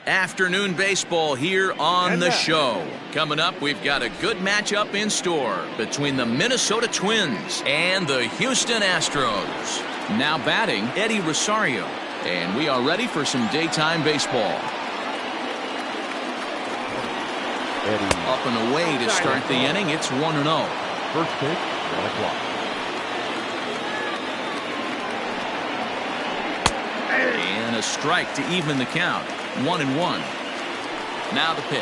Afternoon baseball here on the show. Coming up, we've got a good matchup in store between the Minnesota Twins and the Houston Astros. Now batting, Eddie Rosario. And we are ready for some daytime baseball. Up and away to start the inning. It's 1-0. First pitch, 1 o'clock. And a strike to even the count. 1-1. Now the pitch.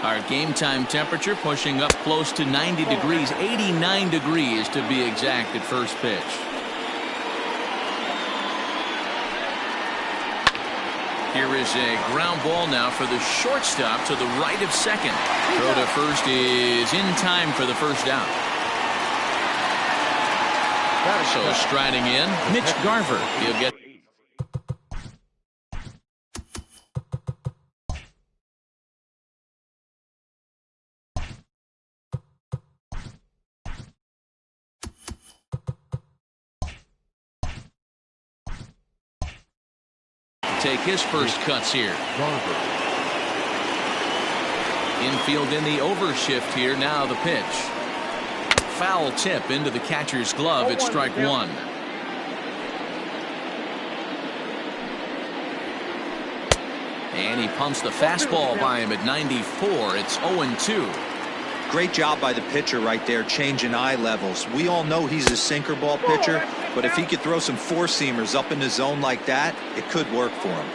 Our game time temperature pushing up close to 90 degrees, 89 degrees to be exact at first pitch. Here is a ground ball now for the shortstop to the right of second. Throw to first is in time for the first out. So striding in, Mitch Garver. He'll get take his first cuts here. Infield in the overshift here. Now the pitch. Foul tip into the catcher's glove. It's strike one. And he pumps the fastball by him at 94. It's 0-2. Great job by the pitcher right there, changing eye levels. We all know he's a sinker ball pitcher, but if he could throw some four-seamers up in the zone like that, it could work for him.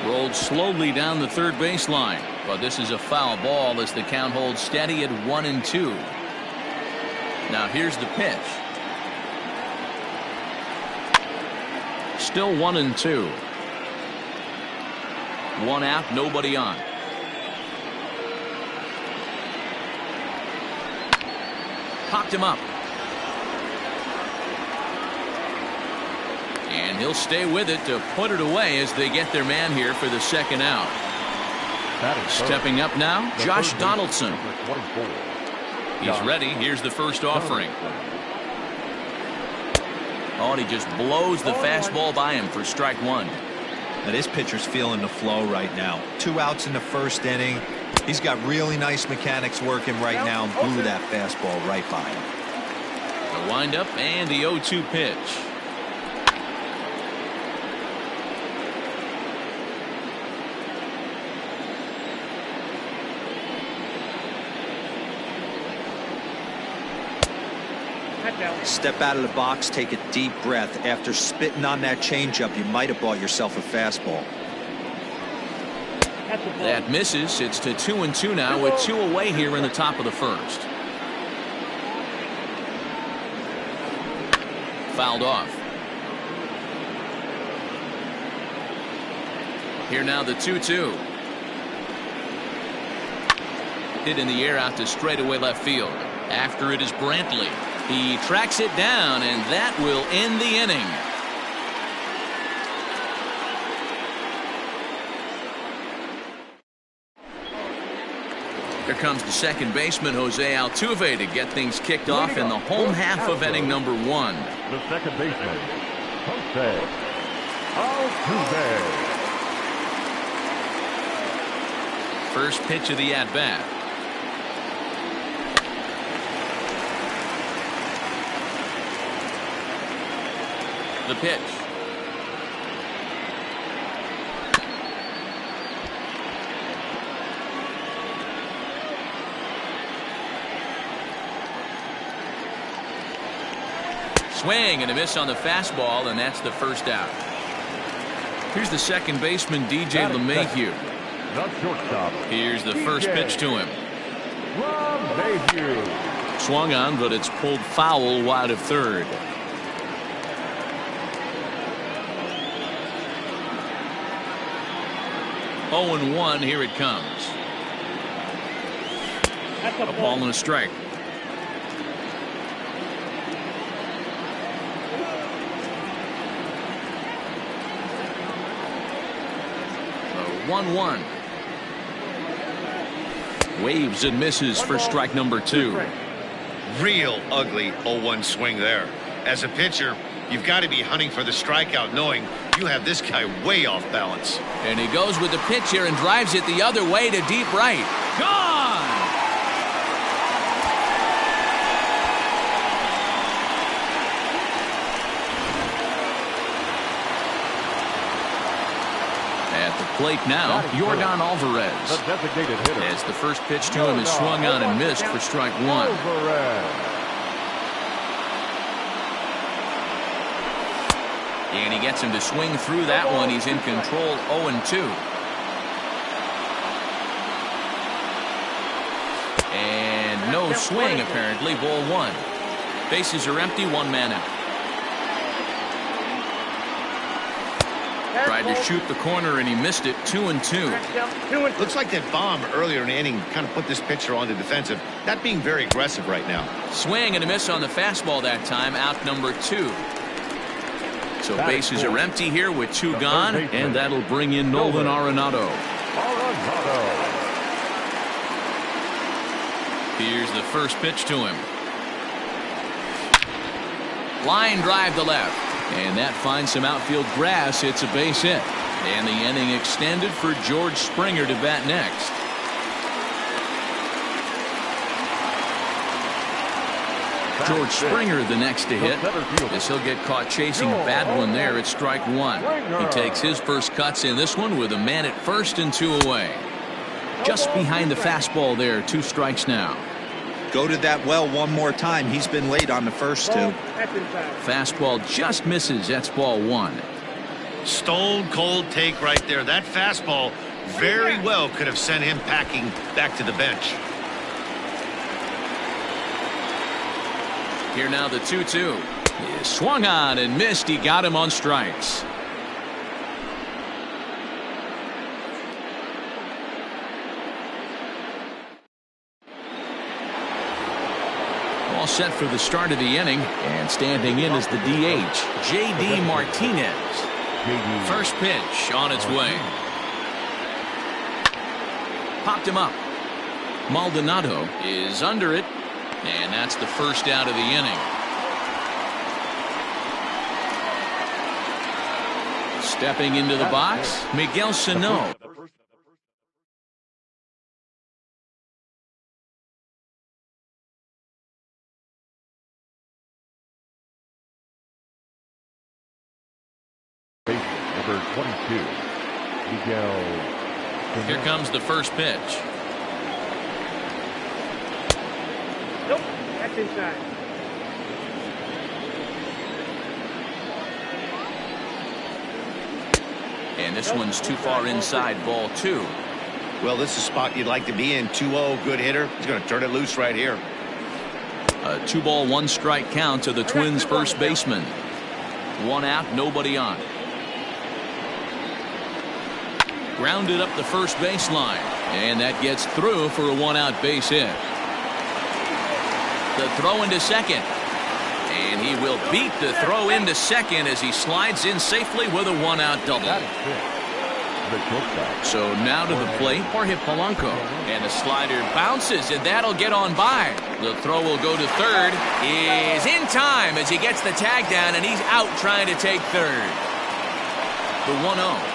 Rolled slowly down the third baseline, but this is a foul ball as the count holds steady at 1-2. Now here's the pitch. Still 1-2. One out, nobody on. Popped him up. And he'll stay with it to put it away as they get their man here for the second out. Stepping up now, Josh Donaldson. He's ready. Here's the first offering. Oh, and he just blows the fastball by him for strike one. Now this pitcher's feeling the flow right now. 2 outs in the first inning. He's got really nice mechanics working right now and blew that fastball right by him. The windup and the 0-2 pitch. Step out of the box, take a deep breath. After spitting on that changeup, you might have bought yourself a fastball. That misses. It's to 2-2 now with 2 away here in the top of the first. Fouled off. Here now the 2-2. Hit in the air out to straightaway left field. After it is Brantley. He tracks it down, and that will end the inning. Here comes the second baseman, Jose Altuve, to get things kicked off in the home half of inning number 1. The second baseman, Jose Altuve. First pitch of the at-bat. The pitch. Swing and a miss on the fastball, and that's the first out. Here's the second baseman, DJ LeMahieu. The shortstop. Here's the first pitch to him. LeMahieu. Swung on, but it's pulled foul wide of third. Oh, and 1. Here it comes. A ball and a strike. So 1-1. Waves and misses for strike number 2. Real ugly 0-1 swing there. As a pitcher, You've got to be hunting for the strikeout, knowing you have this guy way off balance. And he goes with the pitch here and drives it the other way to deep right. Gone! At the plate now, Jordan Alvarez. The designated hitter. As the first pitch to him is swung on and missed for strike one. And he gets him to swing through that one. He's in control 0-2. And no swing, apparently. Ball one. Bases are empty, one man out. Tried to shoot the corner and he missed it. 2-2. Looks like that bomb earlier in the inning kind of put this pitcher on the defensive. Not being very aggressive right now. Swing and a miss on the fastball that time. Out number 2. So bases are empty here with 2 gone, and that'll bring in Nolan Arenado. Here's the first pitch to him. Line drive to left, and that finds some outfield grass. It's a base hit, and the inning extended for George Springer to bat next. George Springer the next to hit, as he'll get caught chasing a bad one there at strike one. He takes his first cuts in this one with a man at first and 2 away. Just behind the fastball there, 2 strikes now. Go to that well one more time. He's been late on the first 2. Fastball just misses. That's ball 1. Stone cold take right there. That fastball very well could have sent him packing back to the bench. Here now the 2-2. He swung on and missed. He got him on strikes. All set for the start of the inning, and standing in is the DH, J.D. Martinez. First pitch on its way. Popped him up. Maldonado is under it. And that's the first out of the inning. Stepping into the box, Miguel Sano. Number 22, Miguel. Here comes the first pitch. Nope, that's inside. And this one's too far inside, ball 2. Well, this is a spot you'd like to be in. 2-0, good hitter. He's going to turn it loose right here. A 2-ball, 1-strike count to the Twins' first baseman. 1 out, nobody on. Grounded up the first baseline, and that gets through for a 1-out base hit. The throw into second, and he will beat the throw into second as he slides in safely with a 1-out double. So now to the plate, Jorge Polanco, and the slider bounces, and that'll get on by. The throw will go to third, is in time as he gets the tag down, and he's out trying to take third. The 1-0.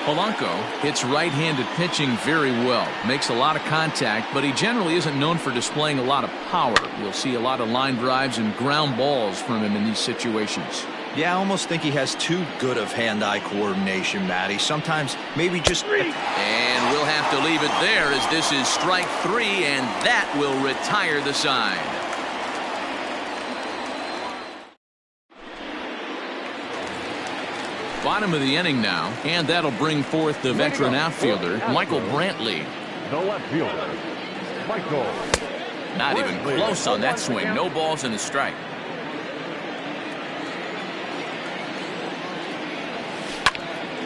Polanco hits right-handed pitching very well, makes a lot of contact, but he generally isn't known for displaying a lot of power. You'll see a lot of line drives and ground balls from him in these situations. Yeah, I almost think he has too good of hand-eye coordination, Matty. Sometimes maybe just... And we'll have to leave it there as this is strike 3, and that will retire the side. Bottom of the inning now, and that'll bring forth the veteran outfielder, Michael Brantley. The left fielder, Michael. Not even close on that swing. No balls and a strike.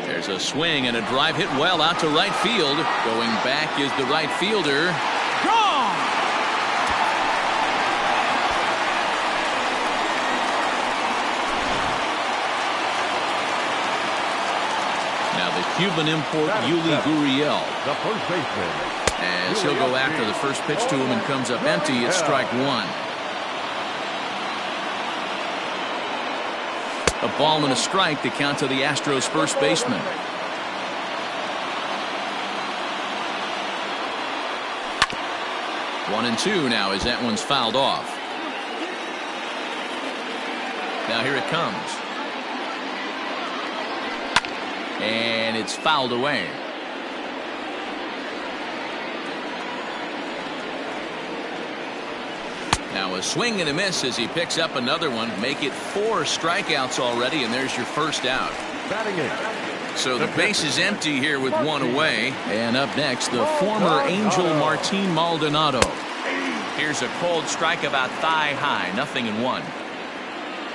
There's a swing and a drive hit well out to right field. Going back is the right fielder. Gone! Now the Cuban import Yuli Gurriel. The first baseman. As he'll go after the first pitch to him and comes up empty at strike 1. A ball and a strike to count to the Astros first baseman. One and two now as that one's fouled off. Now here it comes. And it's fouled away. Now a swing and a miss as he picks up another one. Make it 4 strikeouts already, and there's your first out. Batting in. So the base is empty here with one away. And up next, the former Angel Martin Maldonado. Here's a cold strike about thigh high. 0-1.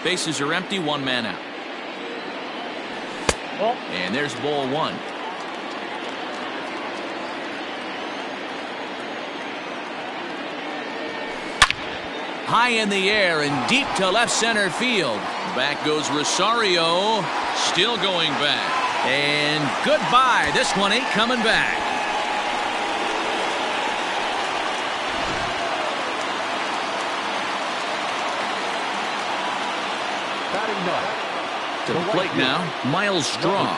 Bases are empty. 1 man out. And there's ball 1. High in the air and deep to left center field. Back goes Rosario. Still going back. And goodbye. This one ain't coming back. Batting ninth. To the plate now, Miles Straw.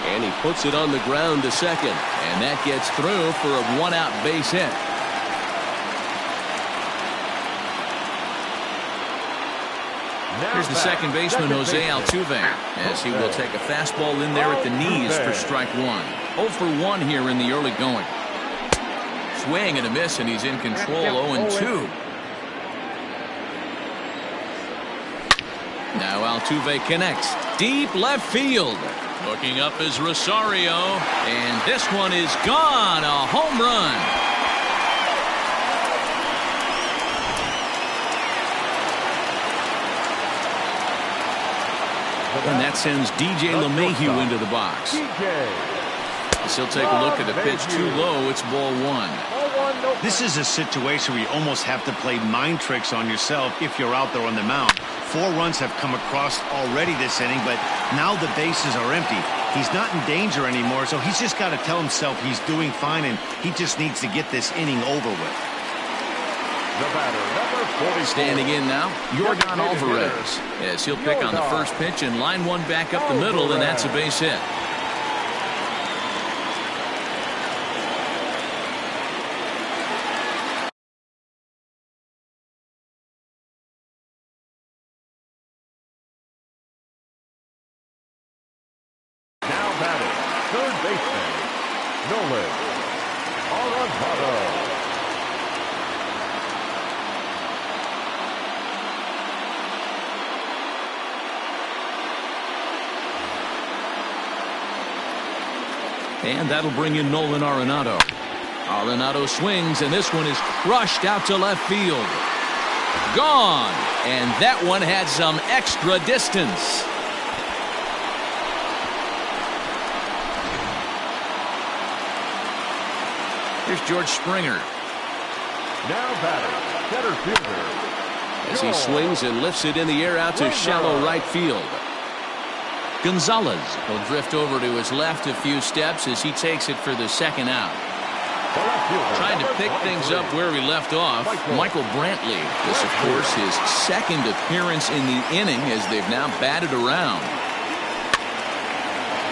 And he puts it on the ground to second. And that gets through for a 1-out base hit. Here's the second baseman, Jose Altuve, as he will take a fastball in there at the knees for strike 1. 0 for 1 here in the early going. Swing and a miss, and he's in control. 0-2. Now Altuve connects. Deep left field. Looking up is Rosario. And this one is gone. A home run. And that sends DJ LeMahieu into the box. As he'll take a look at the pitch too low. It's ball 1. This is a situation where you almost have to play mind tricks on yourself if you're out there on the mound. 4 runs have come across already this inning, but now the bases are empty. He's not in danger anymore, so he's just got to tell himself he's doing fine, and he just needs to get this inning over with. The batter, number 44. Standing in now, Yordan Alvarez, as he'll pick on the first pitch and line one back up the middle, and that's a base hit. Now batting, third baseman, Nolan Arenado. And that'll bring in Nolan Arenado. Arenado swings, and this one is crushed out to left field. Gone. And that one had some extra distance. Here's George Springer. Now batting, center fielder. As he swings and lifts it in the air out to shallow right field. Gonzalez will drift over to his left a few steps as he takes it for the second out. Trying to pick things up where we left off, Michael Brantley. This, of course, his second appearance in the inning as they've now batted around.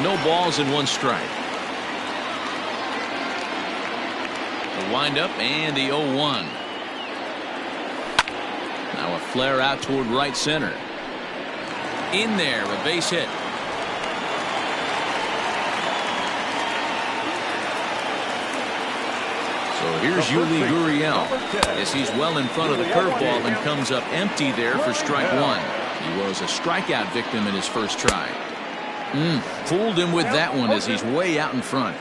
No balls and 1 strike. The windup and the 0-1. Now a flare out toward right center. In there, a base hit. So here's Yuli Gurriel as he's well in front of the curveball and comes up empty there for strike 1. He was a strikeout victim in his first try. Fooled him with that one as he's way out in front.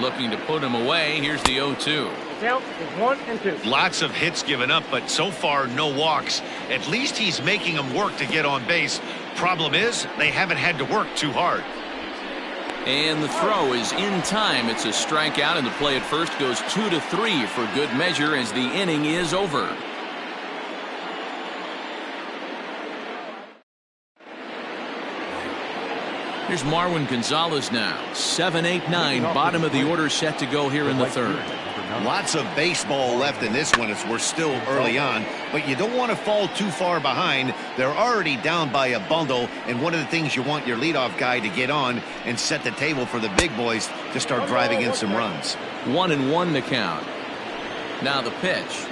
Looking to put him away. Here's the 0-2. Count is 1 and 2. Lots of hits given up, but so far no walks. At least he's making them work to get on base. Problem is, they haven't had to work too hard. And the throw is in time. It's a strikeout, and the play at first goes 2-3 for good measure as the inning is over. Here's Marwin Gonzalez now. 7, 8, 9. Bottom of the order set to go here in the third. Lots of baseball left in this one as we're still early on, but you don't want to fall too far behind. They're already down by a bundle, and one of the things you want your leadoff guy to get on and set the table for the big boys to start driving in some runs. 1-1 to count. Now the pitch.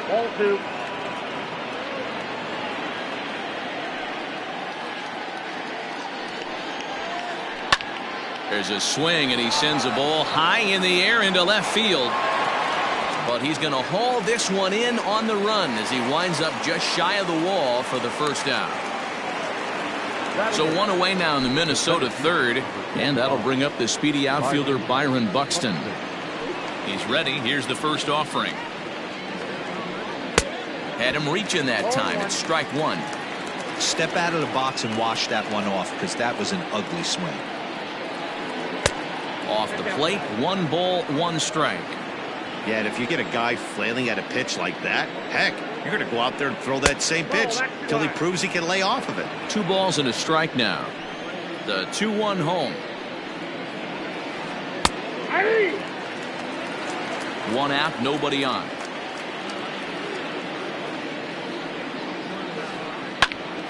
Ball 2. There's a swing, and he sends a ball high in the air into left field. But he's going to haul this one in on the run as he winds up just shy of the wall for the first out. So one away now in the Minnesota third, and that'll bring up the speedy outfielder Byron Buxton. He's ready. Here's the first offering. Had him reaching that time. It's strike one. Step out of the box and wash that one off, because that was an ugly swing. Off the plate, 1 ball, 1 strike. Yeah, and if you get a guy flailing at a pitch like that, heck, you're going to go out there and throw that same pitch until he proves he can lay off of it. 2 balls and a strike now. The 2-1 home. 1 out, nobody on.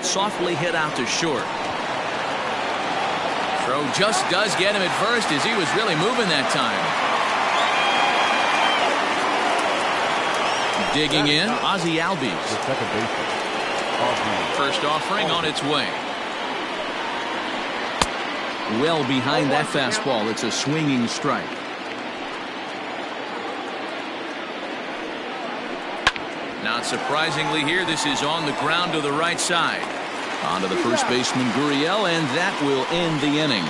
Softly hit out to short. Throw just does get him at first as he was really moving that time. Digging in, Ozzie Albies. The second baseman. First offering on its way. Well behind that fastball. It's a swinging strike. Not surprisingly here, this is on the ground to the right side. On to the first baseman, Gurriel, and that will end the inning.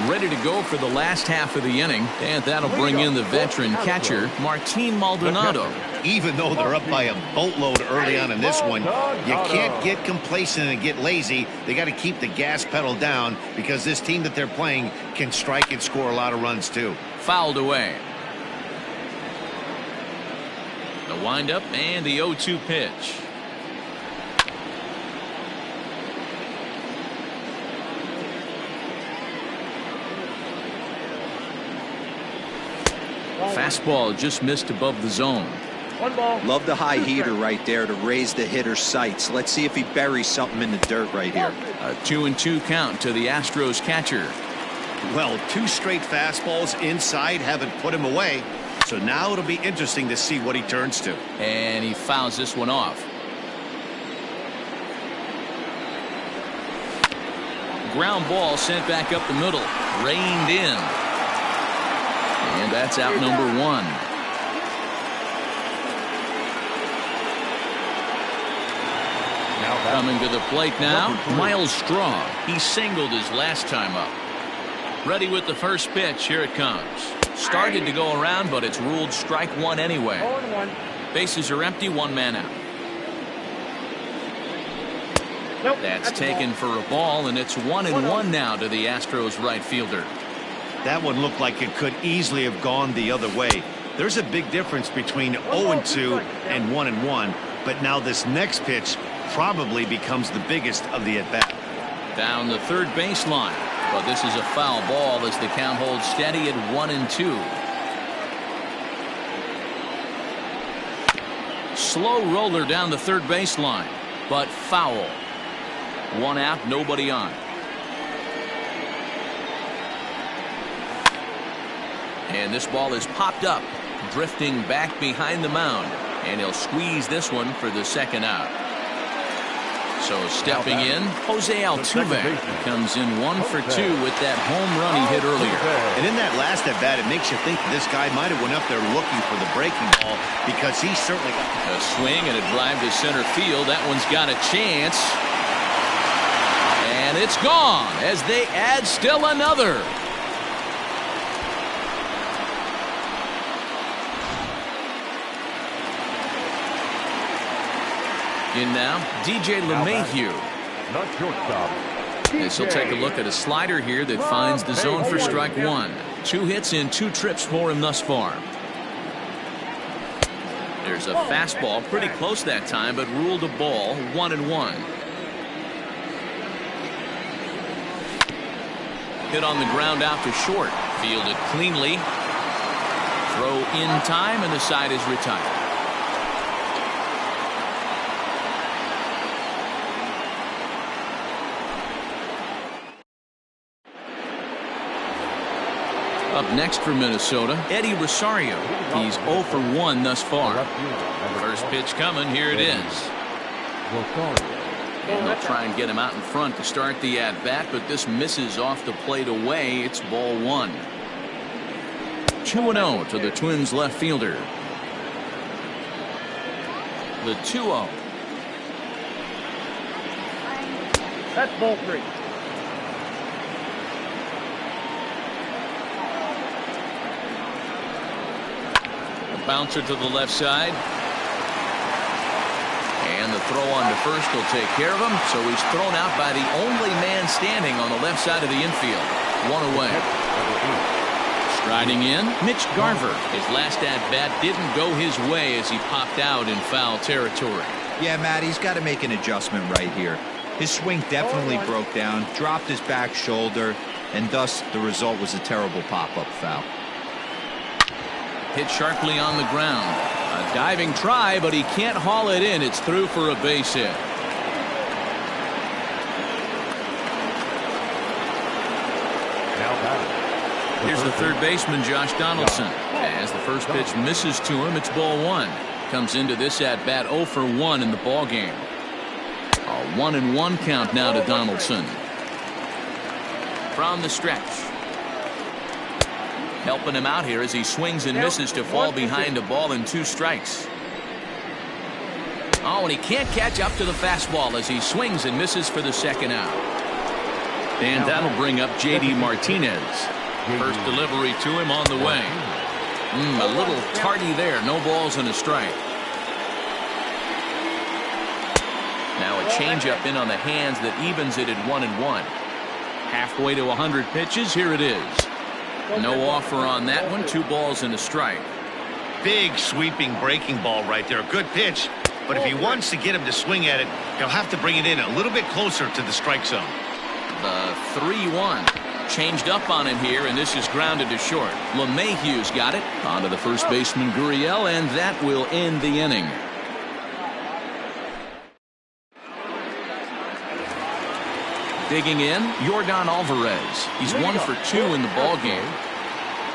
Ready to go for the last half of the inning, and that'll bring in the veteran catcher, Martin Maldonado. Even though they're up by a boatload early on in this one, you can't get complacent and get lazy. They got to keep the gas pedal down because this team that they're playing can strike and score a lot of runs too. Fouled away. The windup and the 0-2 pitch. Fastball just missed above the zone. 1 ball. Love the high heater right there to raise the hitter's sights. Let's see if he buries something in the dirt right here. A 2-2 count to the Astros catcher. Well, 2 straight fastballs inside haven't put him away. So now it'll be interesting to see what he turns to. And he fouls this one off. Ground ball sent back up the middle. Reined in. And that's out number 1. Coming to the plate now, Miles Straw. He singled his last time up. Ready with the first pitch. Here it comes. Started to go around, but it's ruled strike 1 anyway. 0-1. Bases are empty, 1 man out. Nope, That's taken for a ball, and it's 1-1 now to the Astros right fielder. That one looked like it could easily have gone the other way. There's a big difference between 0-2 and 1-1, but now this next pitch probably becomes the biggest of the at-bat. Down the third baseline, but this is a foul ball as the count holds steady at 1-2. Slow roller down the third baseline, but foul. 1 out, nobody on. And this ball is popped up, drifting back behind the mound, and he'll squeeze this one for the second out. So stepping in, Jose Altuve comes in 1 for 2 with that home run he hit earlier. And in that last at bat, it makes you think this guy might have went up there looking for the breaking ball because he certainly got a swing and a drive to center field. That one's got a chance. And it's gone as they add still another. In now, DJ LeMahieu. Not shortstop. This will take a look at a slider here that finds the zone for strike 1. 2 hits in 2 trips for him thus far. There's a fastball pretty close that time, but ruled a ball, 1-1. Hit on the ground out to short. Fielded cleanly. Throw in time, and the side is retired. Up next for Minnesota, Eddie Rosario. He's 0 for 1 thus far. First pitch coming. Here it is. And they'll try and get him out in front to start the at-bat, but this misses off the plate away. It's ball 1. 2-0 to the Twins left fielder. The 2-0. That's ball 3. Bouncer to the left side. And the throw on to first will take care of him. So he's thrown out by the only man standing on the left side of the infield. 1 away. Striding in, Mitch Garver. His last at-bat didn't go his way as he popped out in foul territory. Yeah, Matt, he's got to make an adjustment right here. His swing definitely broke down, dropped his back shoulder, and thus the result was a terrible pop-up foul. Hit sharply on the ground. A diving try, but he can't haul it in. It's through for a base hit. Here's the third baseman, Josh Donaldson. As the first pitch misses to him, it's ball 1. Comes into this at-bat 0 for 1 in the ball game. A 1-1 count now to Donaldson. From the stretch. Helping him out here as he swings and misses to fall behind a ball and 2 strikes. Oh, and he can't catch up to the fastball as he swings and misses for the second out. And that'll bring up J.D. Martinez. First delivery to him on the way. A little tardy there. No balls and a strike. Now a changeup in on the hands that evens it at 1-1. Halfway to 100 pitches. Here it is. No offer on that one. 2 balls and a strike. Big sweeping breaking ball right there. A good pitch. But if he wants to get him to swing at it, he'll have to bring it in a little bit closer to the strike zone. The 3-1. Changed up on him here, and this is grounded to short. LeMahieu's got it. On to the first baseman, Gurriel, and that will end the inning. Digging in, Yordan Alvarez. He's 1 for 2 in the ball game.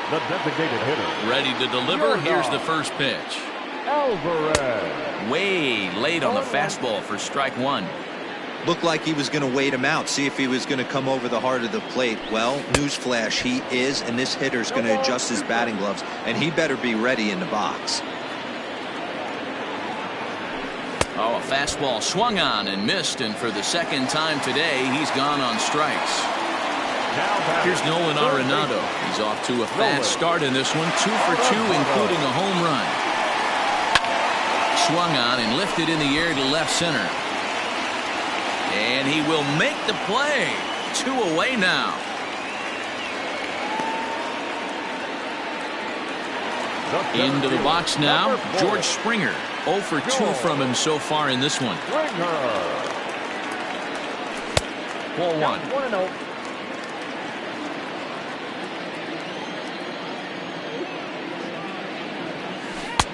The designated hitter. Ready to deliver. Here's the first pitch. Alvarez. Way late on the fastball for strike 1. Looked like he was going to wait him out, see if he was going to come over the heart of the plate. Well, newsflash, he is, and this hitter's going to adjust his batting gloves, and he better be ready in the box. Oh, a fastball swung on and missed, and for the second time today, he's gone on strikes. Here's Nolan Arenado. He's off to a fast start in this one, 2 for 2, including a home run. Swung on and lifted in the air to left center. And he will make the play. 2 away now. Into the box now, George Springer. 0 for 2 from him so far in this one. Ball 1. 1-0.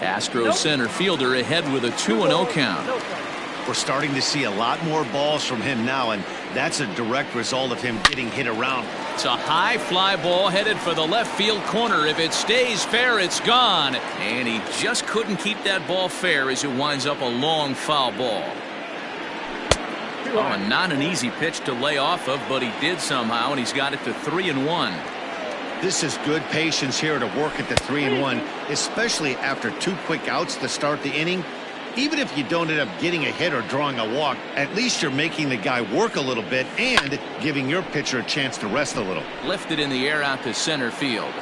Astros center fielder ahead with a 2-0 count. We're starting to see a lot more balls from him now, and that's a direct result of him getting hit around. It's a high fly ball headed for the left field corner. If it stays fair, it's gone. And he just couldn't keep that ball fair as it winds up a long foul ball. Oh, and not an easy pitch to lay off of, but he did somehow, and he's got it to 3-1. This is good patience here to work at the 3-1, especially after 2 quick outs to start the inning. Even if you don't end up getting a hit or drawing a walk, at least you're making the guy work a little bit and giving your pitcher a chance to rest a little. Lifted in the air out to center field.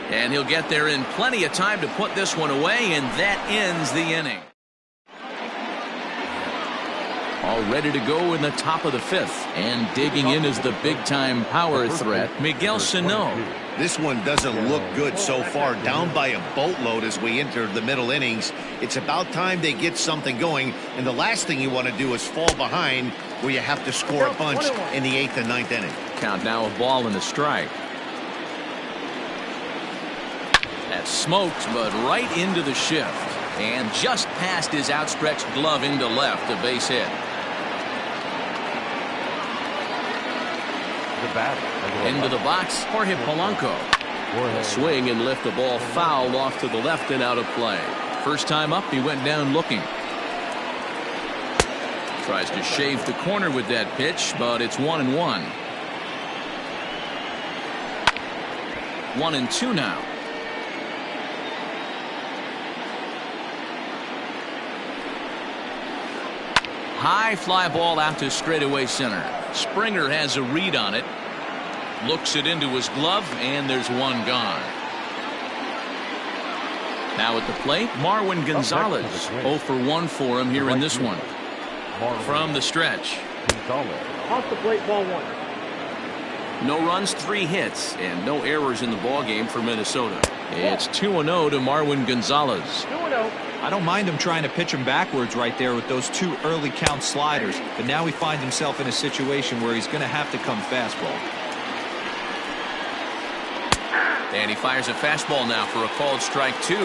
And he'll get there in plenty of time to put this one away, and that ends the inning. All ready to go in the top of the 5th. And digging in is the big-time power threat, Miguel Sano. This one doesn't look good so far. Down by a boatload as we enter the middle innings. It's about time they get something going. And the last thing you want to do is fall behind where you have to score a bunch in the 8th and 9th inning. Count now a ball and a strike. That's smoked, but right into the shift. And just past his outstretched glove into left, a base hit. Into the box, Jorge Polanco. A swing and lift the ball foul off to the left and out of play. First time up, he went down looking. Tries to shave the corner with that pitch, but it's 1-1. 1-2 now. High fly ball out to straightaway center. Springer has a read on it. Looks it into his glove, and there's one gone. Now at the plate, Marwin Gonzalez. 0 for 1 for him here in this one. From the stretch. Off the plate, ball 1. No runs, 3 hits, and no errors in the ballgame for Minnesota. It's 2-0 to Marwin Gonzalez. 2-0. I don't mind him trying to pitch him backwards right there with those 2 early count sliders, but now he finds himself in a situation where he's going to have to come fastball. And he fires a fastball now for a called strike 2.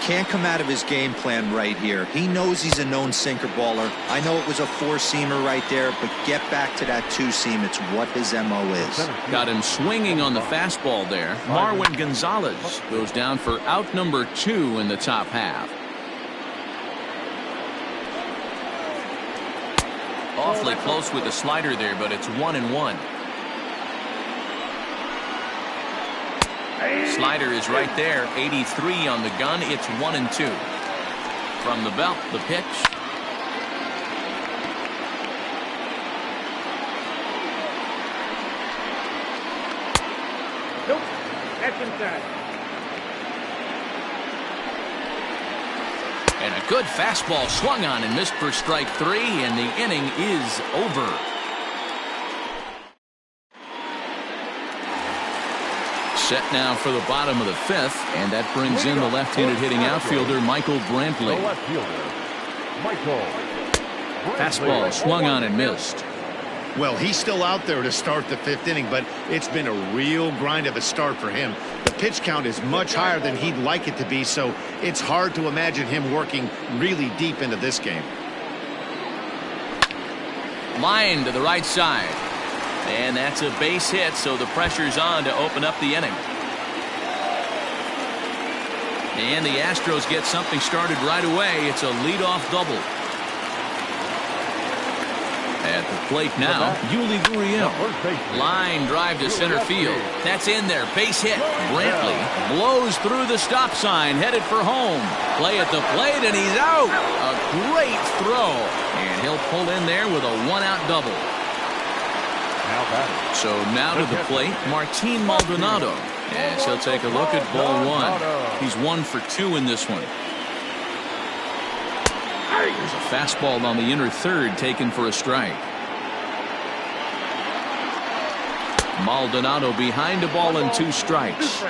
Can't come out of his game plan right here. He knows he's a known sinker baller. I know it was a 4-seamer right there, but get back to that 2-seam. It's what his MO is. Got him swinging on the fastball there. Marwin Gonzalez goes down for out number 2 in the top half. Awfully close with the slider there, but it's 1-1. Slider is right there. 83 on the gun. It's 1-2. From the belt, the pitch. Nope. That's inside. And a good fastball swung on and missed for strike 3, and the inning is over. Set now for the bottom of the 5th, and that brings in the left-handed hitting outfielder Michael Brantley. Fastball swung on and missed. Well, he's still out there to start the 5th inning, but it's been a real grind of a start for him. The pitch count is much higher than he'd like it to be, so it's hard to imagine him working really deep into this game. Line to the right side. And that's a base hit, so the pressure's on to open up the inning. And the Astros get something started right away. It's a leadoff double. At the plate now, Yuli Gurriel. Line drive to center field. That's in there. Base hit. Brantley blows through the stop sign, headed for home. Play at the plate, and he's out. A great throw. And he'll pull in there with a 1-out double. So now to the plate, Martin Maldonado. As he'll take a look at ball 1. He's 1 for 2 in this one. There's a fastball on the inner third taken for a strike. Maldonado behind a ball and 2 strikes.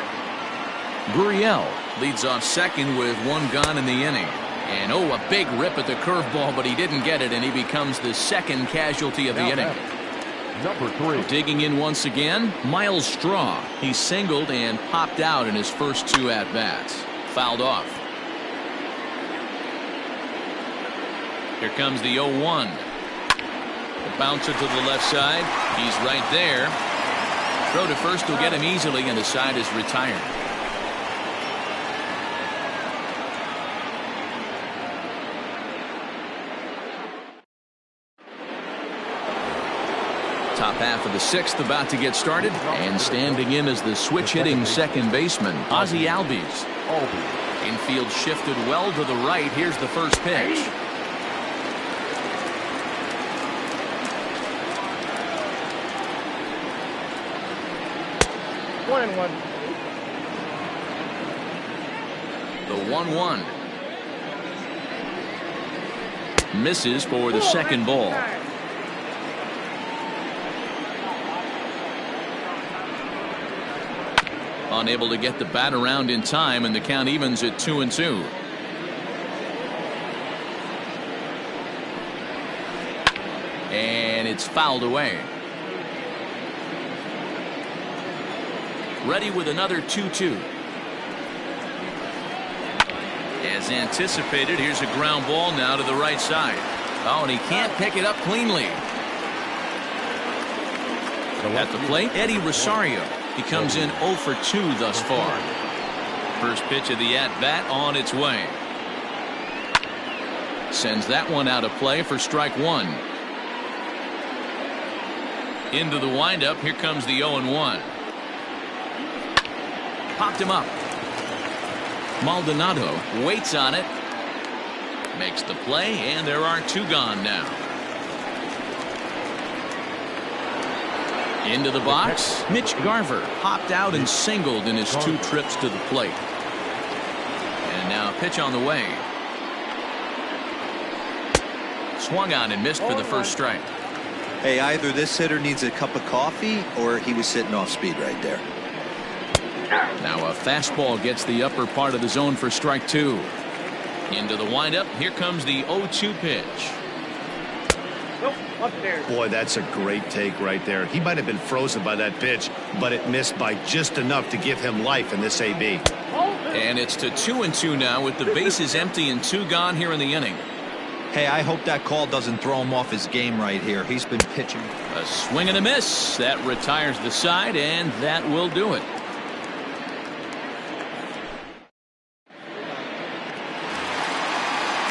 Gurriel leads off second with 1 gone in the inning. And oh, a big rip at the curveball, but he didn't get it, and he becomes the second casualty of the inning. Number 3. Digging in once again, Miles Straw. He singled and popped out in his first 2 at-bats. Fouled off. Here comes the 0-1. The bouncer to the left side. He's right there. Throw to first will get him easily, and the side is retired. Top half of the 6th about to get started, and standing in as the switch-hitting second baseman, Ozzie Albies. Infield shifted well to the right. Here's the first pitch. One and one. The 1-1. Misses for the second ball. Unable to get the bat around in time, and the count evens at 2-2. And it's fouled away. Ready with another 2-2. As anticipated, here's a ground ball now to the right side. Oh, and he can't pick it up cleanly. At the plate, Eddie Rosario. He comes in 0 for 2 thus far. First pitch of the at-bat on its way. Sends that one out of play for strike one. Into the windup. Here comes the 0-1. Popped him up. Maldonado waits on it. Makes the play, and there are 2 gone now. Into the box. Mitch Garver popped out and singled in his 2 trips to the plate. And now a pitch on the way. Swung on and missed for the first strike. Hey, either this hitter needs a cup of coffee or he was sitting off speed right there. Now a fastball gets the upper part of the zone for strike 2. Into the windup. Here comes the 0-2 pitch. Boy, that's a great take right there. He might have been frozen by that pitch, but it missed by just enough to give him life in this AB. And it's to 2-2 now with the bases empty and 2 gone here in the inning. Hey, I hope that call doesn't throw him off his game right here. He's been pitching. A swing and a miss. That retires the side, and that will do it.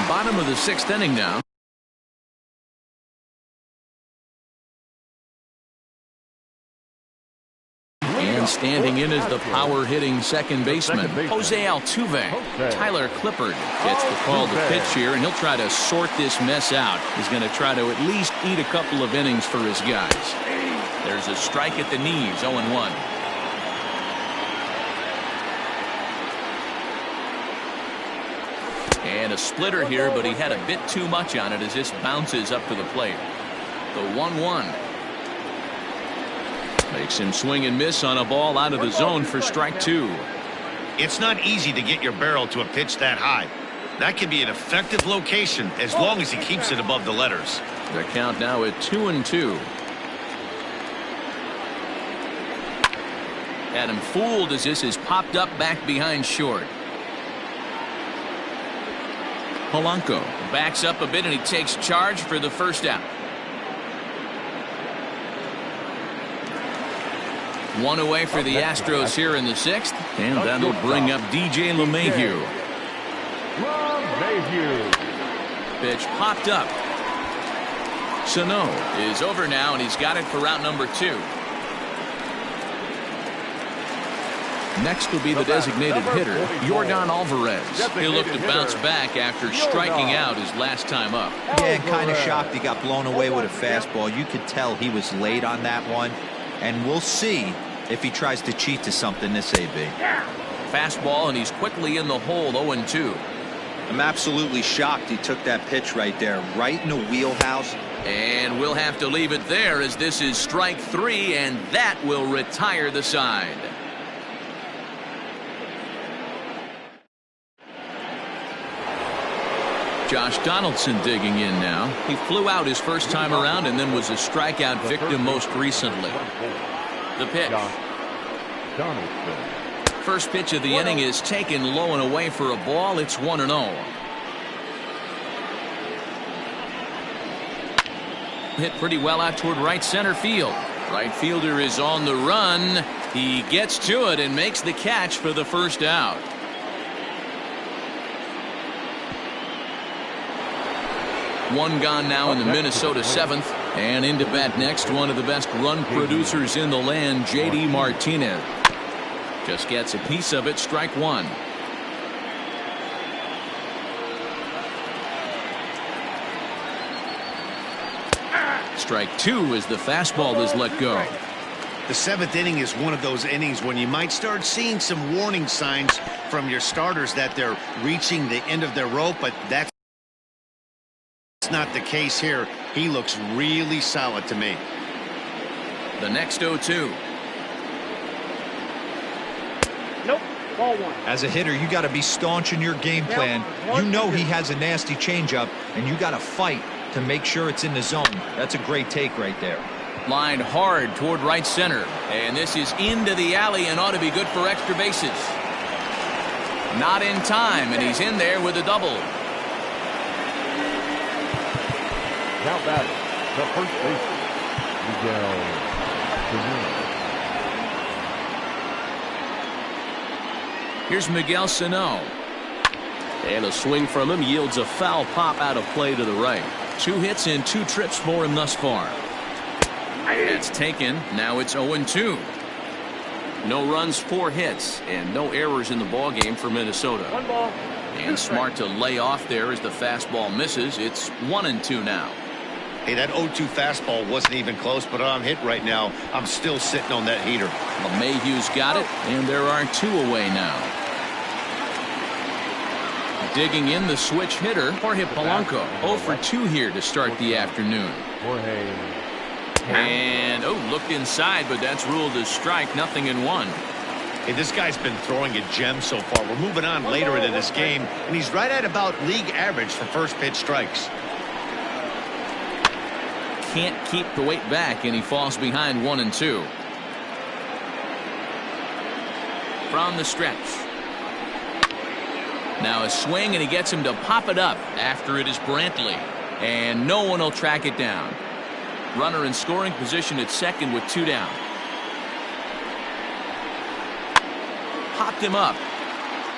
Bottom of the 6th inning now. And standing in is the power-hitting second baseman, Jose Altuve. Tyler Clippard gets the call to pitch here, and he'll try to sort this mess out. He's going to try to at least eat a couple of innings for his guys. There's a strike at the knees, 0-1. And a splitter here, but he had a bit too much on it as this bounces up to the plate. The 1-1. Makes him swing and miss on a ball out of the zone for strike 2. It's not easy to get your barrel to a pitch that high. That can be an effective location as long as he keeps it above the letters. The count now at 2-2. Had him fooled as this is popped up back behind short. Polanco backs up a bit and he takes charge for the first out. One away for the Astros here in the 6th, and that'll bring up DJ LeMahieu. Pitch popped up. Sano is over now, and he's got it for route number 2. Next will be the designated hitter, Yordan Alvarez. He'll look to bounce back after striking out his last time up. Yeah, and kind of shocked he got blown away with a fastball. You could tell he was late on that one, and we'll see if he tries to cheat to something this AB. Fastball, and he's quickly in the hole, 0-2. I'm absolutely shocked he took that pitch right there, right in the wheelhouse. And we'll have to leave it there as this is strike 3, and that will retire the side. Josh Donaldson digging in now. He flew out his first time around and then was a strikeout victim most recently. The pitch. First pitch of the inning is taken low and away for a ball. It's 1-0. Hit pretty well out toward right center field. Right fielder is on the run. He gets to it and makes the catch for the first out. One gone now in the Minnesota 7th. And into bat next, one of the best run producers in the land, J.D. Martinez. Just gets a piece of it, strike 1. Strike 2 as the fastball is let go. The 7th inning is one of those innings when you might start seeing some warning signs from your starters that they're reaching the end of their rope, but that's It's not the case here. He looks really solid to me. The next 0-2. Nope. Ball one. As a hitter, you got to be staunch in your game plan. You know he has a nasty changeup, and you got to fight to make sure it's in the zone. That's a great take right there. Lined hard toward right center. And this is into the alley and ought to be good for extra bases. Not in time, and he's in there with a double. Now batting, the first baseman, Miguel Sano. Here's Miguel Sano. And a swing from him yields a foul pop out of play to the right. 2 hits and 2 trips for him thus far. That's taken. Now it's 0-2. No runs, 4 hits, and no errors in the ballgame for Minnesota. One ball. And smart to lay off there as the fastball misses. It's 1-2 now. Hey, that 0-2 fastball wasn't even close, but I'm hit right now. I'm still sitting on that heater. LeMahieu's got it, and there are 2 away now. Digging in the switch hitter, Jorge Polanco. 0 for 2 here to start the afternoon. Jorge. And, looked inside, but that's ruled as strike. Nothing in 1. Hey, this guy's been throwing a gem so far. We're moving on later into this game, and he's right at about league average for first pitch strikes. Can't keep the weight back, and he falls behind 1-2. From the stretch. Now a swing, and he gets him to pop it up. After it is Brantley, and no one will track it down. Runner in scoring position at second with 2 down. Popped him up.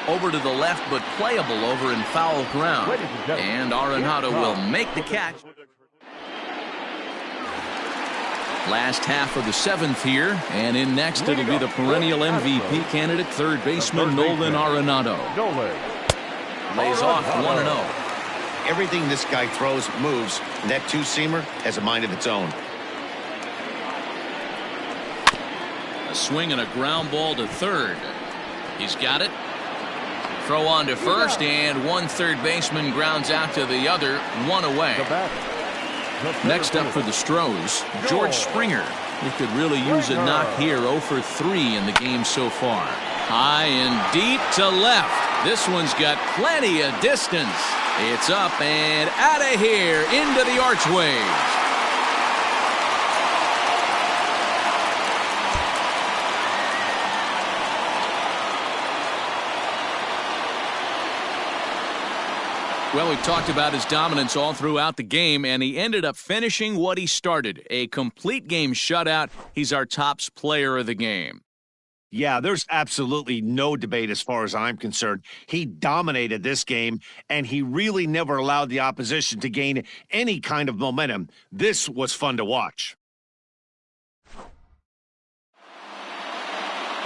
Over to the left, but playable over in foul ground. And Arenado will make the catch. Last half of the 7th here, and in next it'll be the perennial MVP candidate, third baseman Nolan Arenado. Lays off 1-0. Everything this guy throws moves, and that 2-seamer has a mind of its own. A swing and a ground ball to third. He's got it. Throw on to first, and one third baseman grounds out to the other, 1 away. Next up for the Stros, George Springer. He could really use a knock here. 0 for 3 in the game so far. High and deep to left. This one's got plenty of distance. It's up and out of here into the archways. Well, we've talked about his dominance all throughout the game, and he ended up finishing what he started. A complete game shutout. He's our top player of the game. Yeah, there's absolutely no debate as far as I'm concerned. He dominated this game, and he really never allowed the opposition to gain any kind of momentum. This was fun to watch.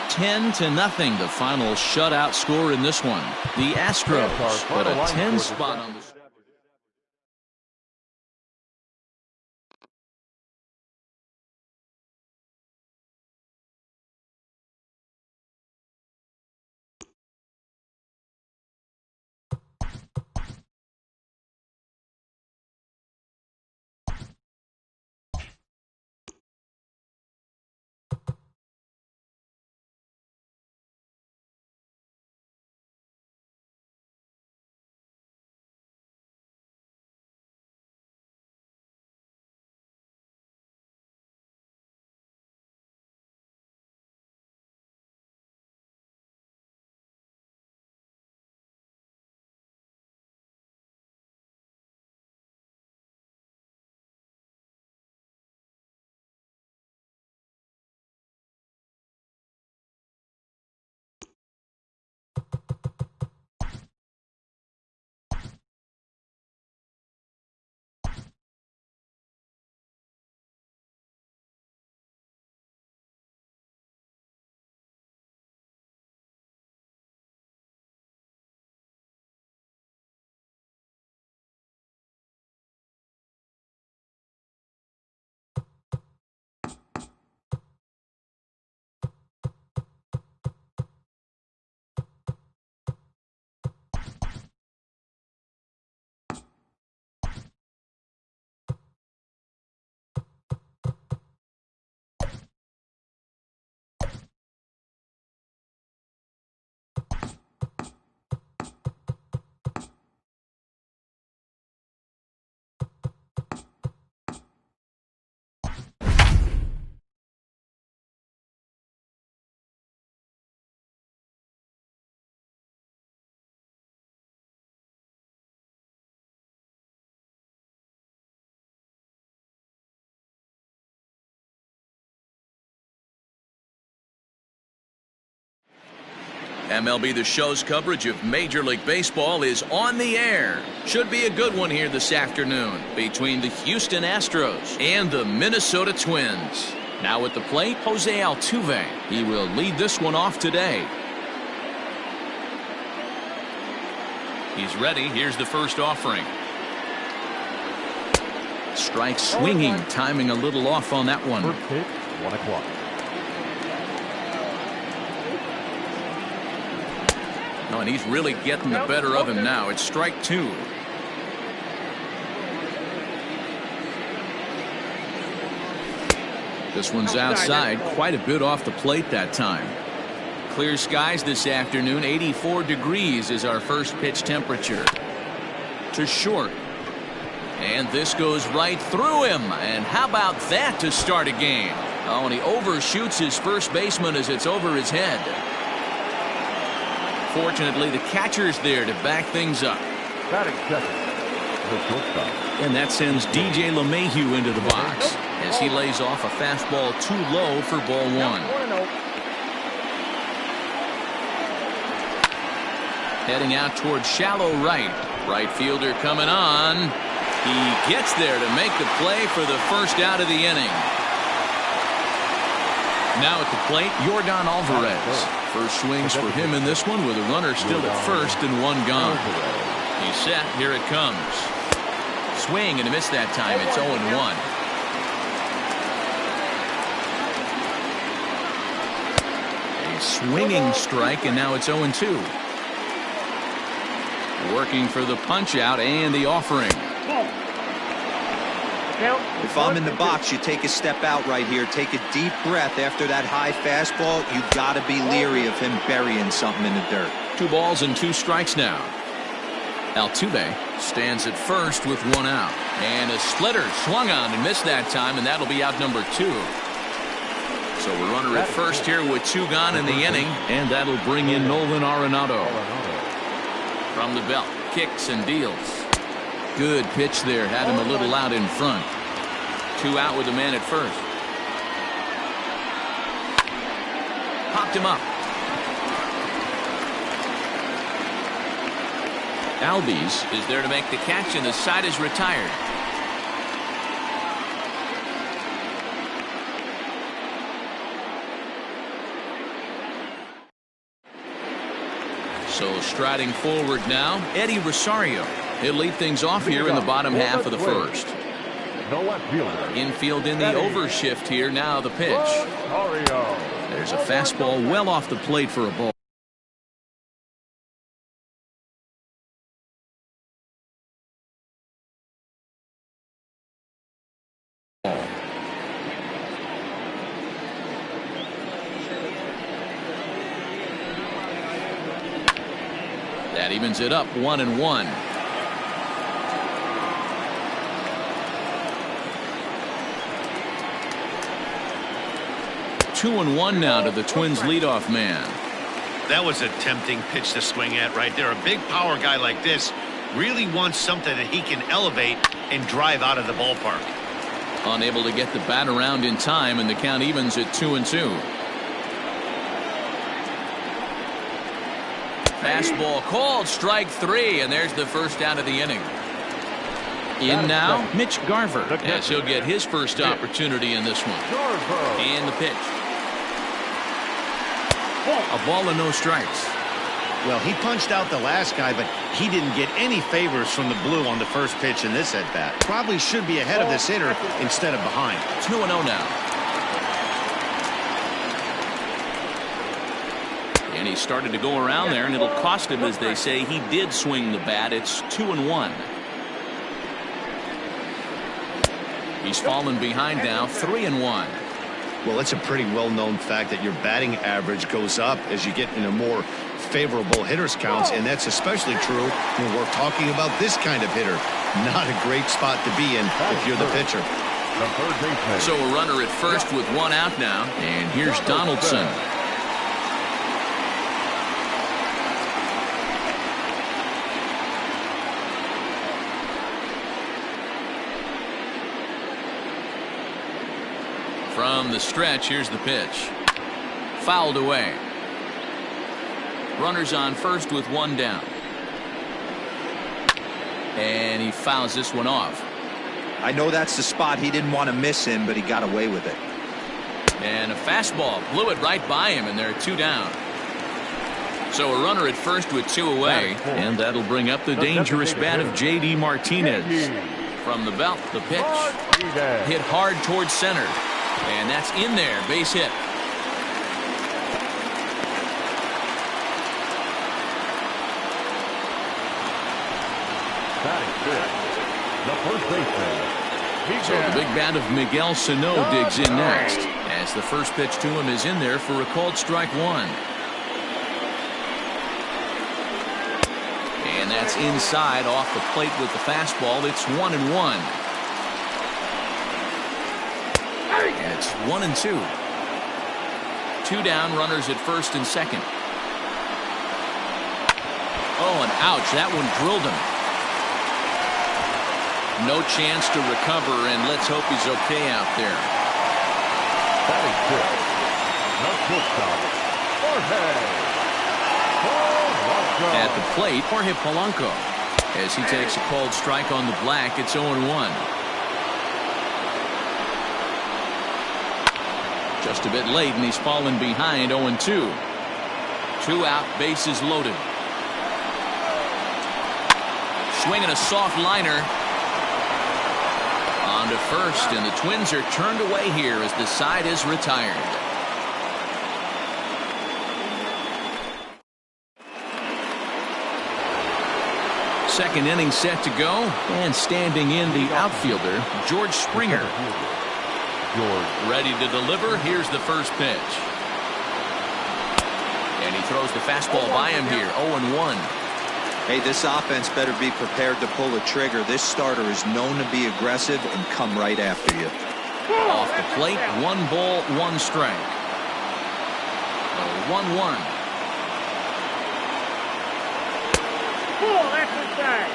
10-0, the final shutout score in this one. The Astros put a 10 spot on the MLB The Show's coverage of Major League Baseball is on the air. Should be a good one here this afternoon between the Houston Astros and the Minnesota Twins. Now at the plate, Jose Altuve. He will lead this one off today. He's ready. Here's the first offering. Strike swinging, timing a little off on that one. First pitch, 1 o'clock. Oh, and he's really getting the better of him now. It's strike 2. This one's outside, quite a bit off the plate that time. Clear skies this afternoon. 84 degrees is our first pitch temperature. To short. And this goes right through him. And how about that to start a game? Oh, and he overshoots his first baseman as it's over his head. Fortunately, the catcher's there to back things up. Batting second, the shortstop. And that sends DJ LeMahieu into the box as he lays off a fastball too low for ball 1. Heading out towards shallow right. Right fielder coming on. He gets there to make the play for the first out of the inning. Now at the plate, Yordan Alvarez. First swings for him in this one with a runner still at first and 1 gone. He's set. Here it comes. Swing and a miss that time. It's 0-1. A swinging strike, and now it's 0-2. Working for the punch out and the offering. If I'm in the box, you take a step out right here. Take a deep breath after that high fastball. You got to be leery of him burying something in the dirt. 2 balls and 2 strikes now. Altuve stands at first with 1 out. And a splitter swung on and missed that time, and that'll be out number 2. So a runner at first here with 2 gone in the inning, and that'll bring in Nolan Arenado. From the belt, kicks and deals. Good pitch there, had him a little out in front. 2 out with the man at first. Popped him up. Albies is there to make the catch, and the side is retired. So striding forward now, Eddie Rosario. He'll lead things off here in the bottom half of the first. No left fielder. Infield in the overshift here. Now the pitch. There's a fastball well off the plate for a ball. That evens it up 1-1. 2-1 now to the Twins leadoff man. That was a tempting pitch to swing at right there. A big power guy like this really wants something that he can elevate and drive out of the ballpark. Unable to get the bat around in time, and the count evens at 2-2. Fastball called, strike 3, and there's the first out of the inning. In now, Mitch Garver, as he'll get his first opportunity in this one. And the pitch. A ball and no strikes. Well, he punched out the last guy, but he didn't get any favors from the blue on the first pitch in this at-bat. Probably should be ahead of this hitter instead of behind. 2-0 now. And he started to go around there, and it'll cost him, as they say. He did swing the bat. It's 2-1. He's fallen behind now, 3-1. Well, it's a pretty well-known fact that your batting average goes up as you get into more favorable hitters counts, and that's especially true when we're talking about this kind of hitter. Not a great spot to be in if you're the pitcher. So a runner at first with 1 out now, and here's Donaldson. From the stretch, here's the pitch. Fouled away. Runners on first with one down. And he fouls this one off. I know that's the spot he didn't want to miss in, but he got away with it. And a fastball blew it right by him, and there are two down. So a runner at first with two away, and that'll bring up the dangerous bat of J.D. Martinez. From the belt, the pitch hit hard towards center, and that's in there, base hit. The first baseman. So the big bat of Miguel Sano digs in next, as the first pitch to him is in there for a called strike one. And that's inside off the plate with the fastball. It's 1-1. And it's 1-2. Two down, runners at first and second. Oh, and ouch, that one drilled him. No chance to recover, and let's hope he's okay out there. Batting fifth, the shortstop, Jorge. At the plate, Jorge Polanco. As he takes a called strike on the black, it's 0-1. Just a bit late, and he's fallen behind 0-2. Two out, bases loaded. Swinging a soft liner. On to first, and the Twins are turned away here as the side is retired. Second inning set to go, and standing in the outfielder, George Springer. Ready to deliver. Here's the first pitch. And he throws the fastball by him here, 0-1. Hey, this offense better be prepared to pull a trigger. This starter is known to be aggressive and come right after you. Off the plate, 1 ball, 1 strike. 1-1. That's a strike.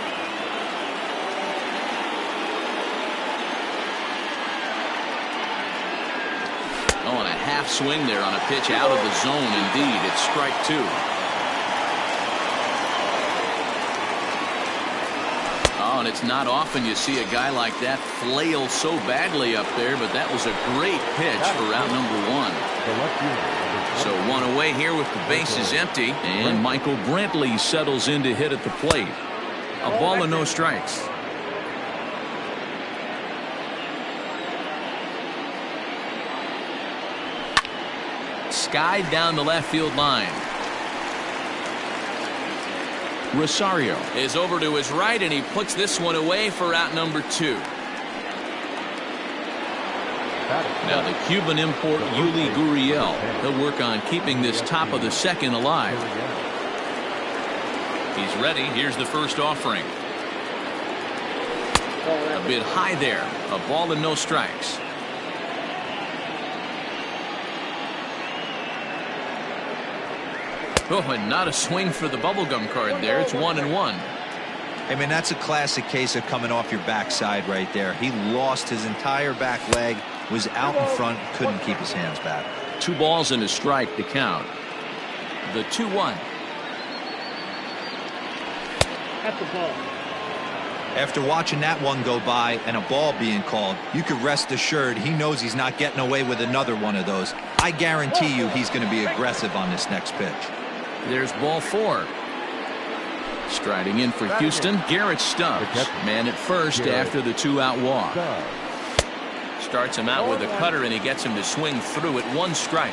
Oh, and a half swing there on a pitch out of the zone. Indeed, it's strike 2. And it's not often you see a guy like that flail so badly up there, but that was a great pitch for out number 1. So one away here with the bases empty, and Michael Brantley settles in to hit at the plate. A ball and no strikes. Skied down the left field line. Rosario is over to his right, and he puts this one away for out number 2. Now the Cuban import Yuli Gurriel. He'll work on keeping this top of the second alive. He's ready. Here's the first offering. A bit high there. A ball and no strikes. Oh, and not a swing for the bubblegum card there. It's 1-1. I mean, that's a classic case of coming off your backside right there. He lost his entire back leg, was out in front, couldn't keep his hands back. 2 balls and a strike to count. The 2-1. That's the ball. After watching that one go by and a ball being called, you can rest assured he knows he's not getting away with another one of those. I guarantee you he's going to be aggressive on this next pitch. There's ball 4. Striding in for Houston, Garrett Stubbs. Man at first after the 2-out walk. Starts him out with a cutter, and he gets him to swing through at 1 strike.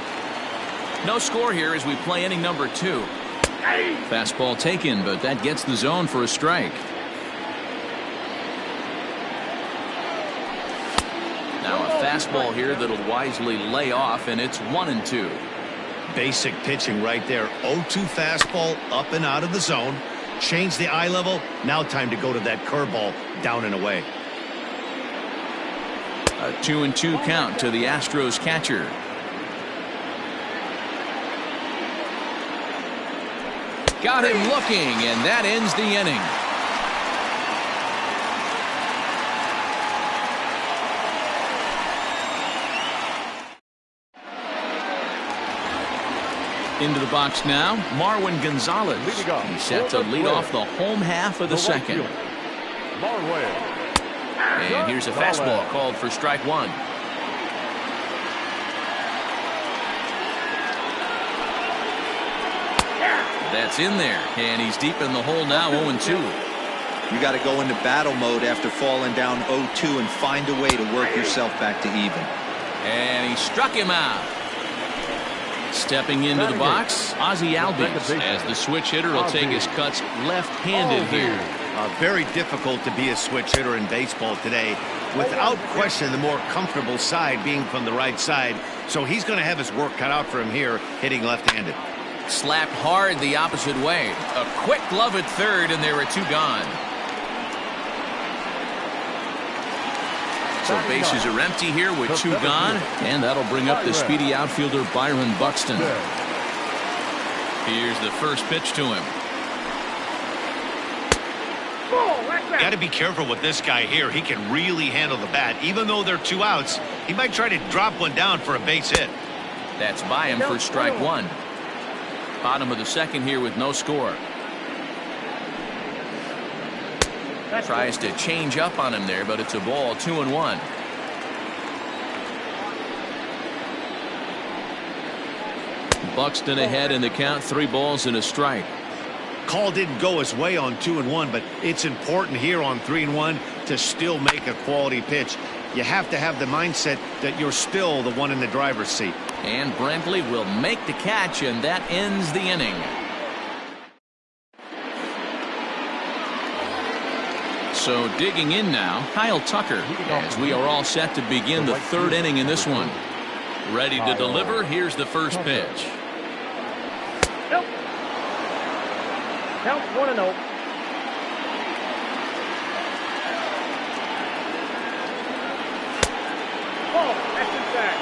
No score here as we play inning number 2. Fastball taken, but that gets the zone for a strike. Now a fastball here that'll wisely lay off, and it's 1-2. Basic pitching right there. 0-2 fastball up and out of the zone. Change the eye level. Now time to go to that curveball down and away. A 2-2 count to the Astros catcher. Got him looking, and that ends the inning. Into the box now, Marwin Gonzalez. He's set to lead off the home half of the second. And here's a fastball called for strike one. That's in there, and he's deep in the hole now, 0-2. You got to go into battle mode after falling down 0-2 and find a way to work yourself back to even. And he struck him out. Stepping into the box, Ozzie Albies, as the switch hitter will take his cuts left-handed here. Very difficult to be a switch hitter in baseball today. Without question, the more comfortable side being from the right side. So he's going to have his work cut out for him here, hitting left-handed. Slapped hard the opposite way. A quick glove at third, and there are two gone. So bases are empty here with two gone, and that'll bring up the speedy outfielder Byron Buxton. Here's the first pitch to him. You got to be careful with this guy here. He can really handle the bat. Even though they're two outs, he might try to drop one down for a base hit. That's by him for strike one. Bottom of the second here with no score. Tries to change up on him there, but it's a ball, 2-1. Buxton ahead in the count, 3 balls and a strike. Call didn't go his way on 2-1, but it's important here on 3-1 to still make a quality pitch. You have to have the mindset that you're still the one in the driver's seat. And Brantley will make the catch, and that ends the inning. So digging in now, Kyle Tucker, as we are all set to begin the third inning in this one. Ready to deliver, here's the first pitch. Count 1-0. Oh, that's inside.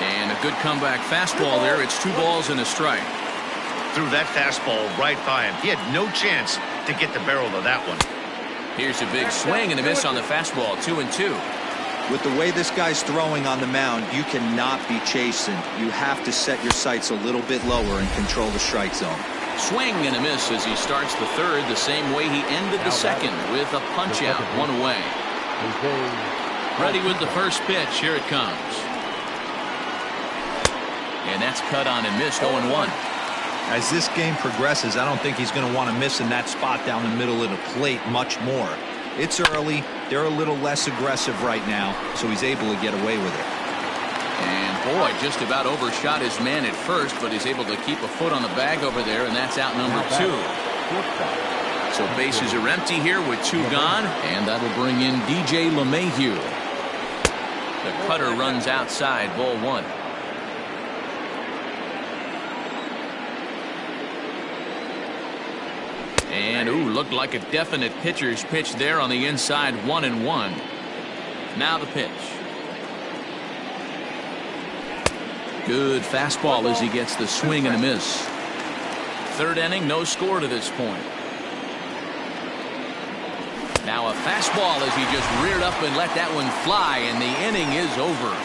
And a good comeback fastball there. It's 2 balls and a strike. Threw that fastball right by him. He had no chance to get the barrel of that one. Here's a big swing and a miss on the fastball, 2-2. With the way this guy's throwing on the mound, you cannot be chasing. You have to set your sights a little bit lower and control the strike zone. Swing and a miss as he starts the third the same way he ended the second with a punch out, 1 away. Ready with the first pitch. Here it comes. And that's cut on and missed, 0-1. As this game progresses, I don't think he's going to want to miss in that spot down the middle of the plate much more. It's early. They're a little less aggressive right now, so he's able to get away with it. And boy, just about overshot his man at first, but he's able to keep a foot on the bag over there, and that's out number 2. So bases are empty here with 2 gone, and that'll bring in DJ LeMahieu. The cutter runs outside, ball 1. And looked like a definite pitcher's pitch there on the inside, 1-1. Now the pitch. Good fastball as he gets the swing and a miss. Third inning, no score to this point. Now a fastball as he just reared up and let that one fly, and the inning is over.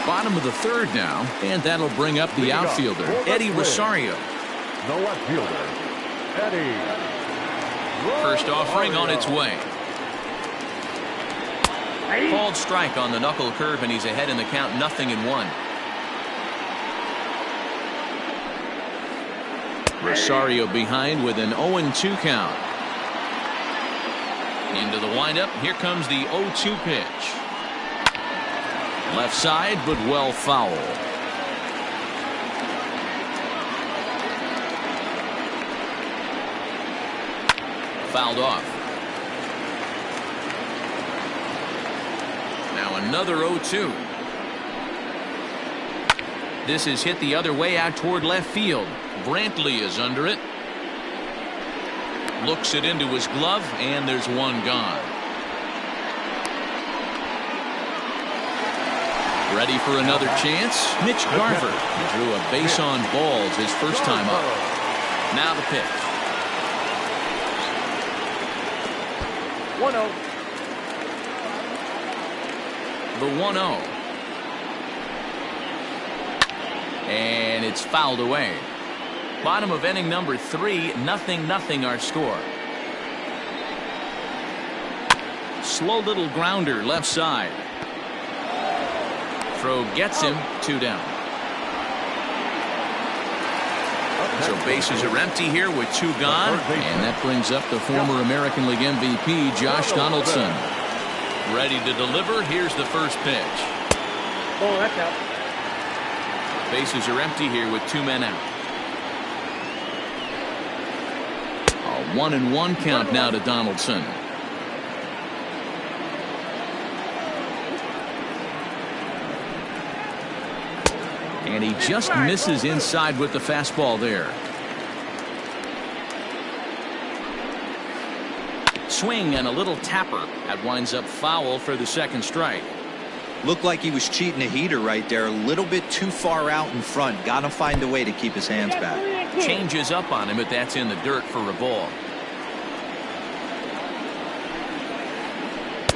Bottom of the third now, and that'll bring up the outfielder, Eddie Rosario. The left fielder, Eddie. First offering on its way. Called strike on the knuckle curve, and he's ahead in the count, 0-1. Rosario behind with an 0-2 count. Into the windup, here comes the 0-2 pitch. Left side, but well foul. Fouled off. Now another 0-2. This is hit the other way out toward left field. Brantley is under it. Looks it into his glove, and there's one gone. Ready for another chance? Mitch Garver drew a base on balls his first time up. Now the pitch. 1-0. The 1-0. And it's fouled away. Bottom of inning number 3, 0-0 our score. Slow little grounder left side. Throw gets him, 2 down. So bases are empty here with 2 gone. And that brings up the former American League MVP, Josh Donaldson. Ready to deliver. Here's the first pitch. Oh, that's out. Bases are empty here with 2 men out. A 1-1 count now to Donaldson. And he just misses inside with the fastball there. Swing and a little tapper. That winds up foul for the second strike. Looked like he was cheating a heater right there. A little bit too far out in front. Got to find a way to keep his hands back. Changes up on him, but that's in the dirt for a ball.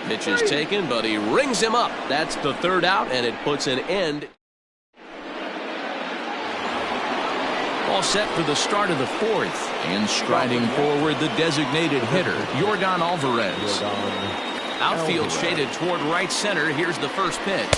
Pitch is taken, but he rings him up. That's the 3rd out, and it puts an end. All set for the start of the 4th. And striding forward, the designated hitter, Yordan Alvarez. Outfield shaded toward right center. Here's the first pitch.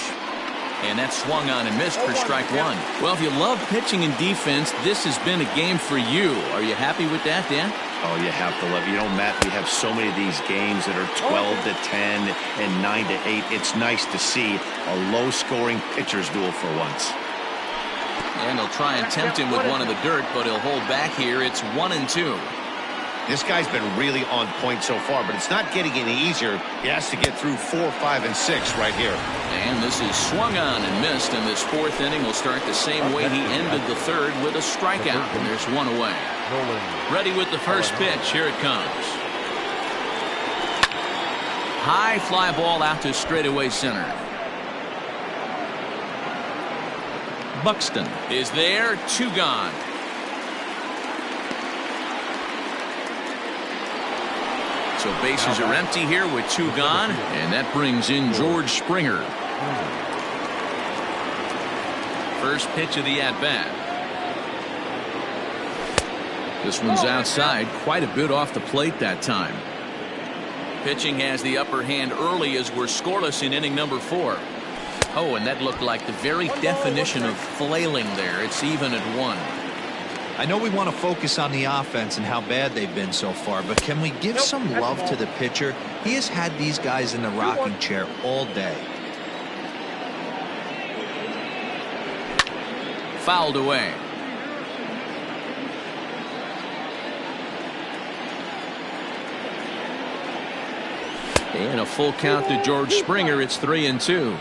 And that's swung on and missed for strike 1. Well, if you love pitching and defense, this has been a game for you. Are you happy with that, Dan? Oh, you have to love it. You know, Matt, we have so many of these games that are 12-10 and 9-8. It's nice to see a low-scoring pitcher's duel for once. And he'll try and tempt him with one in the dirt, but he'll hold back here. It's 1-2. This guy's been really on point so far, but it's not getting any easier. He has to get through 4, 5, and 6 right here. And this is swung on and missed, and this 4th inning will start the same way he ended the 3rd with a strikeout, and there's 1 away. Ready with the first pitch. Here it comes. High fly ball out to straightaway center. Buxton is there, 2 gone. So bases are empty here with 2 gone, and that brings in George Springer. First pitch of the at-bat. This one's outside, quite a bit off the plate that time. Pitching has the upper hand early as we're scoreless in inning number 4. Oh, and that looked like the very definition of flailing there. It's even at 1. I know we want to focus on the offense and how bad they've been so far, but can we give some love to the pitcher? He has had these guys in the rocking chair all day. Fouled away. And a full count to George Springer. It's 3-2.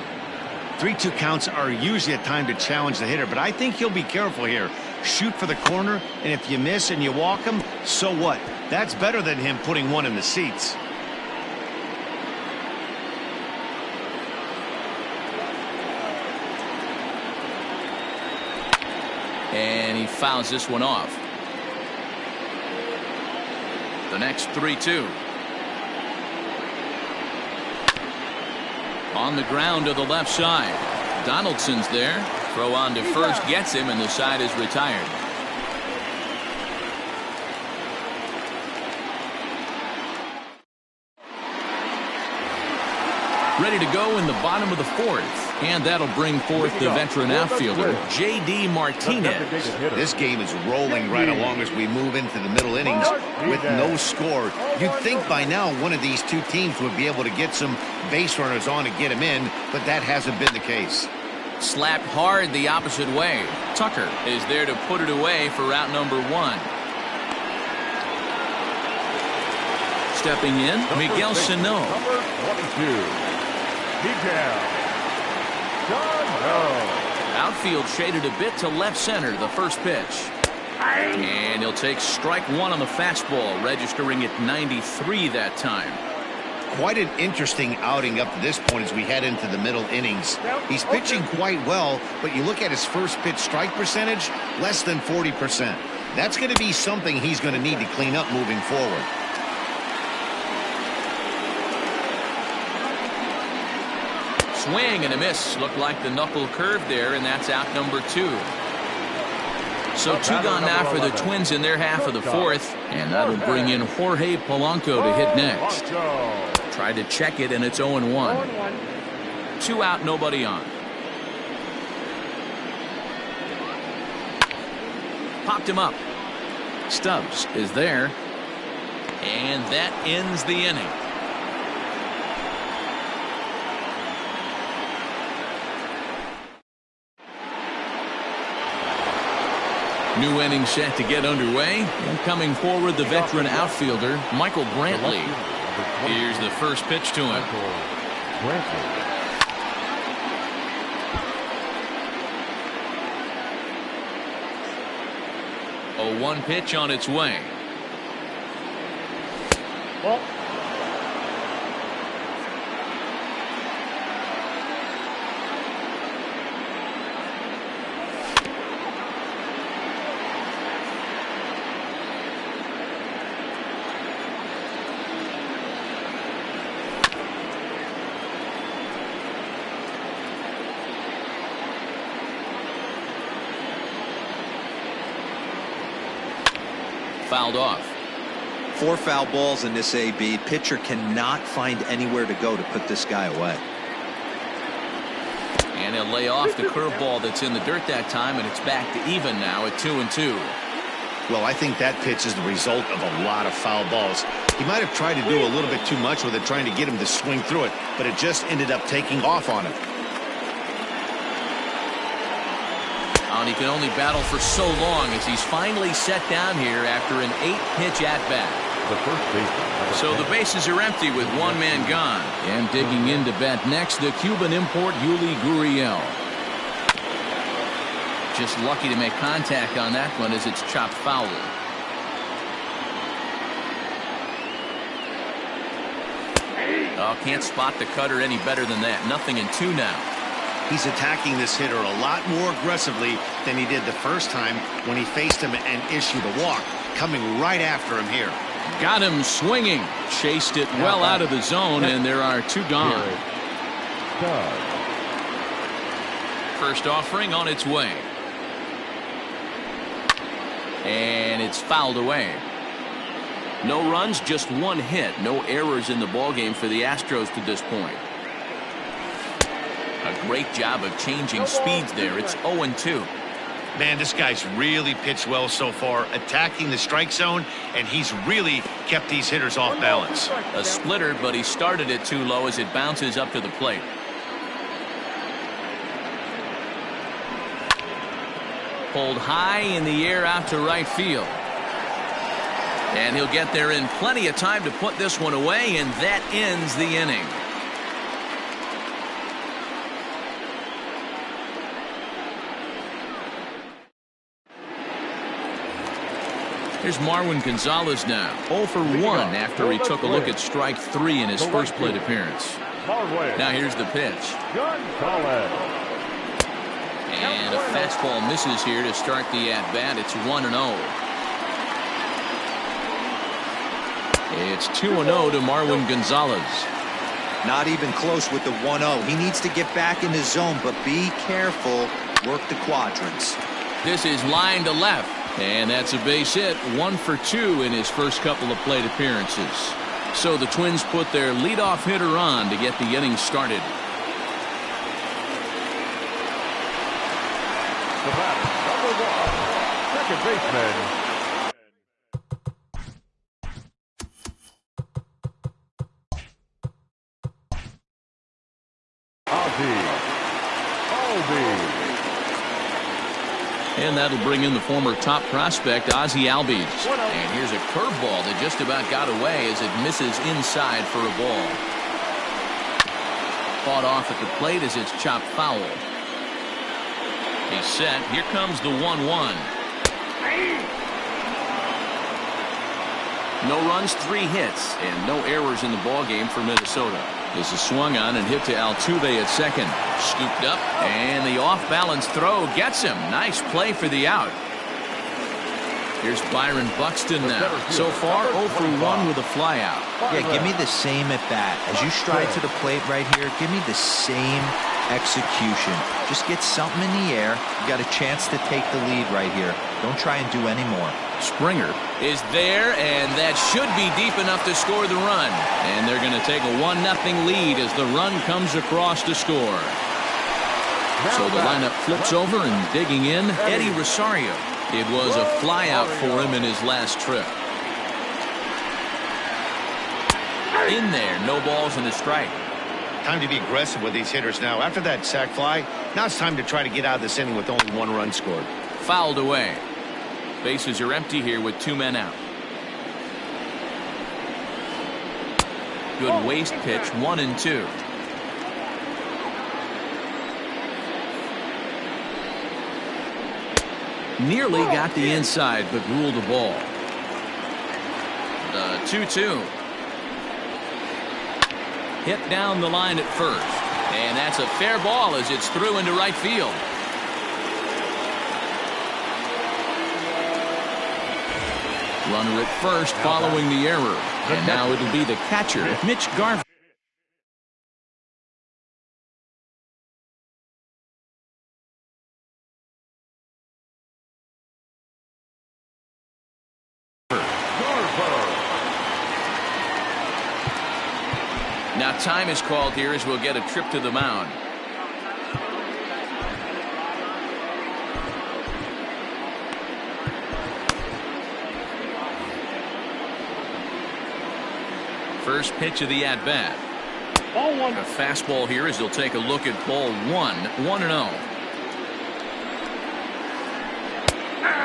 3-2 counts are usually a time to challenge the hitter, but I think he'll be careful here. Shoot for the corner, and if you miss and you walk him, so what? That's better than him putting one in the seats. And he fouls this one off. The next 3-2. On the ground to the left side. Donaldson's there. Throw on to first gets him, and the side is retired. Ready to go in the bottom of the 4th. And that'll bring forth the veteran outfielder, J.D. Martinez. This game is rolling right along as we move into the middle innings with no score. You'd think by now one of these 2 teams would be able to get some base runners on and get them in, but that hasn't been the case. Slapped hard the opposite way. Tucker is there to put it away for out number 1. Stepping in, Miguel Sano. Number 22. Miguel Sano. Outfield shaded a bit to left center, the first pitch. And he'll take strike 1 on the fastball, registering at 93 that time. quite an interesting outing up to this point as we head into the middle innings. He's pitching quite well, but you look at his first pitch strike percentage, less than 40%. That's going to be something he's going to need to clean up moving forward. Swing and a miss. Looked like the knuckle curve there, and that's out number 2. So 2 gone now for the Twins in their half of the 4th, and that'll bring in Jorge Polanco to hit next. Tried to check it, and it's 0-1. 2 out, nobody on. Popped him up. Stubbs is there, and that ends the inning. New inning set to get underway. And coming forward, the veteran outfielder, Michael Brantley. Here's the first pitch to him. 0-1 pitch on its way. Well, Fouled off. 4 foul balls in this AB. Pitcher cannot find anywhere to go to put this guy away. And he'll lay off the curveball that's in the dirt that time, and it's back to even now at 2-2. Well, I think that pitch is the result of a lot of foul balls. He might have tried to do a little bit too much with it, trying to get him to swing through it, but it just ended up taking off on him. And he can only battle for so long as he's finally set down here after an 8-pitch at-bat. So the bases are empty with 1 man gone. And digging in to bat next, the Cuban import Yuli Gurriel. Just lucky to make contact on that one as it's chopped foul. Oh, can't spot the cutter any better than that. 0-2 now. He's attacking this hitter a lot more aggressively than he did the first time when he faced him and issued a walk, coming right after him here. Got him swinging. Chased it well out of the zone, and there are 2 gone. First offering on its way. And it's fouled away. No runs, just 1 hit. No errors in the ballgame for the Astros to this point. A great job of changing speeds there. It's 0-2. Man, this guy's really pitched well so far, attacking the strike zone, and he's really kept these hitters off balance. A splitter, but he started it too low as it bounces up to the plate. Pulled high in the air out to right field. And he'll get there in plenty of time to put this one away, and that ends the inning. Here's Marwin Gonzalez now, 0 for 1 after he took a look at strike 3 in his first plate appearance. Now here's the pitch. And a fastball misses here to start the at-bat. It's 1-0. It's 2-0 to Marwin Gonzalez. Not even close with the 1-0. He needs to get back in the zone, but be careful. Work the quadrants. This is line to left. And that's a base hit. 1 for 2 in his first couple of plate appearances. So the Twins put their leadoff hitter on to get the inning started. The batter, number 1, second baseman. And that'll bring in the former top prospect, Ozzie Albies. And here's a curveball that just about got away as it misses inside for a ball. Fought off at the plate as it's chopped foul. He's set. Here comes the 1-1. No runs, 3 hits, and no errors in the ballgame for Minnesota. This is swung on and hit to Altuve at second. Scooped up, and the off-balance throw gets him. Nice play for the out. Here's Byron Buxton now. So far, 0 for 1 with a flyout. Yeah, give me the same at bat. As you stride to the plate right here, give me the same execution. Just get something in the air. You got a chance to take the lead right here. Don't try and do any more. Springer is there, and that should be deep enough to score the run. And they're going to take a 1-0 lead as the run comes across to score. So the lineup flips over, and digging in, Eddie Rosario. It was a flyout for him in his last trip. In there, no balls and a strike. Time to be aggressive with these hitters now. After that sac fly, now it's time to try to get out of this inning with only 1 run scored. Fouled away. Bases are empty here with 2 men out. Good waste pitch, 1-2. Nearly got the inside, but ruled the ball. The 2-2. Hit down the line at first. And that's a fair ball as it's through into right field. Runner at first following the error. And now it'll be the catcher, Mitch Garver. Now time is called here as we'll get a trip to the mound. First pitch of the at-bat. A fastball here as he'll take a look at ball 1, 1-0.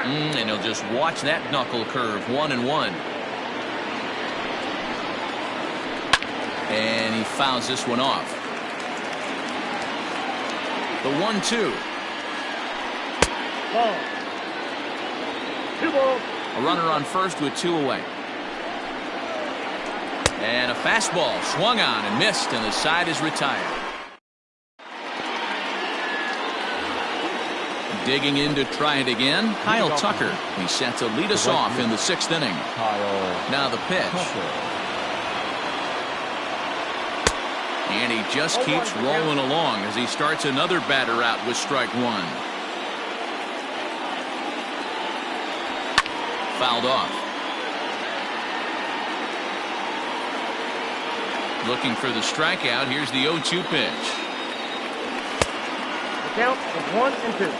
And he'll just watch that knuckle curve, 1-1. And he fouls this one off. The 1-2. A runner on first with 2 away. And a fastball swung on and missed, and the side is retired. Digging in to try it again, Kyle Tucker. He's set to lead us off in the 6th inning. Now the pitch. And he just keeps rolling along as he starts another batter out with strike 1. Fouled off. Looking for the strikeout. Here's the 0-2 pitch. The count is 1-2.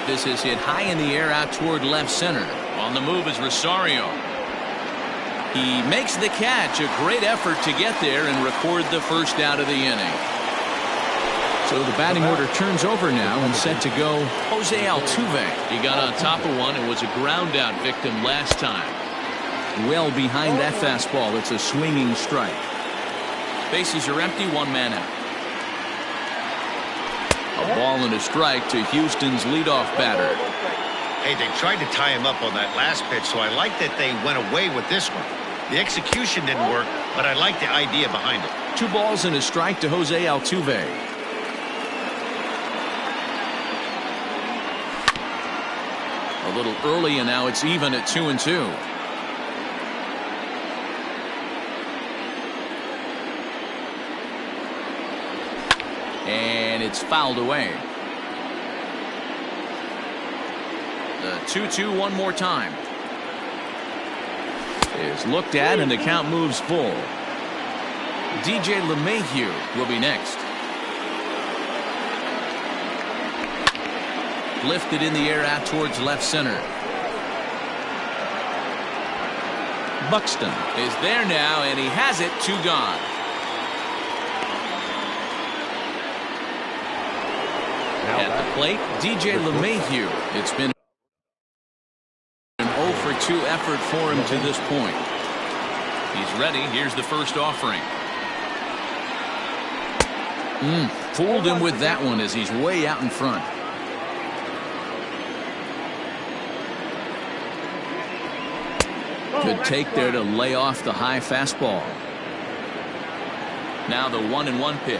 This is hit high in the air out toward left center. On the move is Rosario. He makes the catch. A great effort to get there and record the first out of the inning. So the batting order turns over now and set to go Jose Altuve. He got on top of one and was a ground out victim last time. Well behind that fastball. It's a swinging strike. Bases are empty, 1 man out. A ball and a strike to Houston's leadoff batter. Hey, they tried to tie him up on that last pitch, so I like that they went away with this one. The execution didn't work, but I like the idea behind it. 2 balls and a strike to Jose Altuve. A little early, and now it's even at 2-2. And it's fouled away. The 2-2 one more time. Is looked at, and the count moves full. DJ LeMahieu will be next. Lifted in the air out towards left center. Buxton is there now, and he has it. 2 gone. At the plate, DJ LeMahieu. It's been an 0 for 2 effort for him to this point. He's ready. Here's the first offering. Fooled him with that one as he's way out in front. Good take there to lay off the high fastball. Now the 1-1 pitch.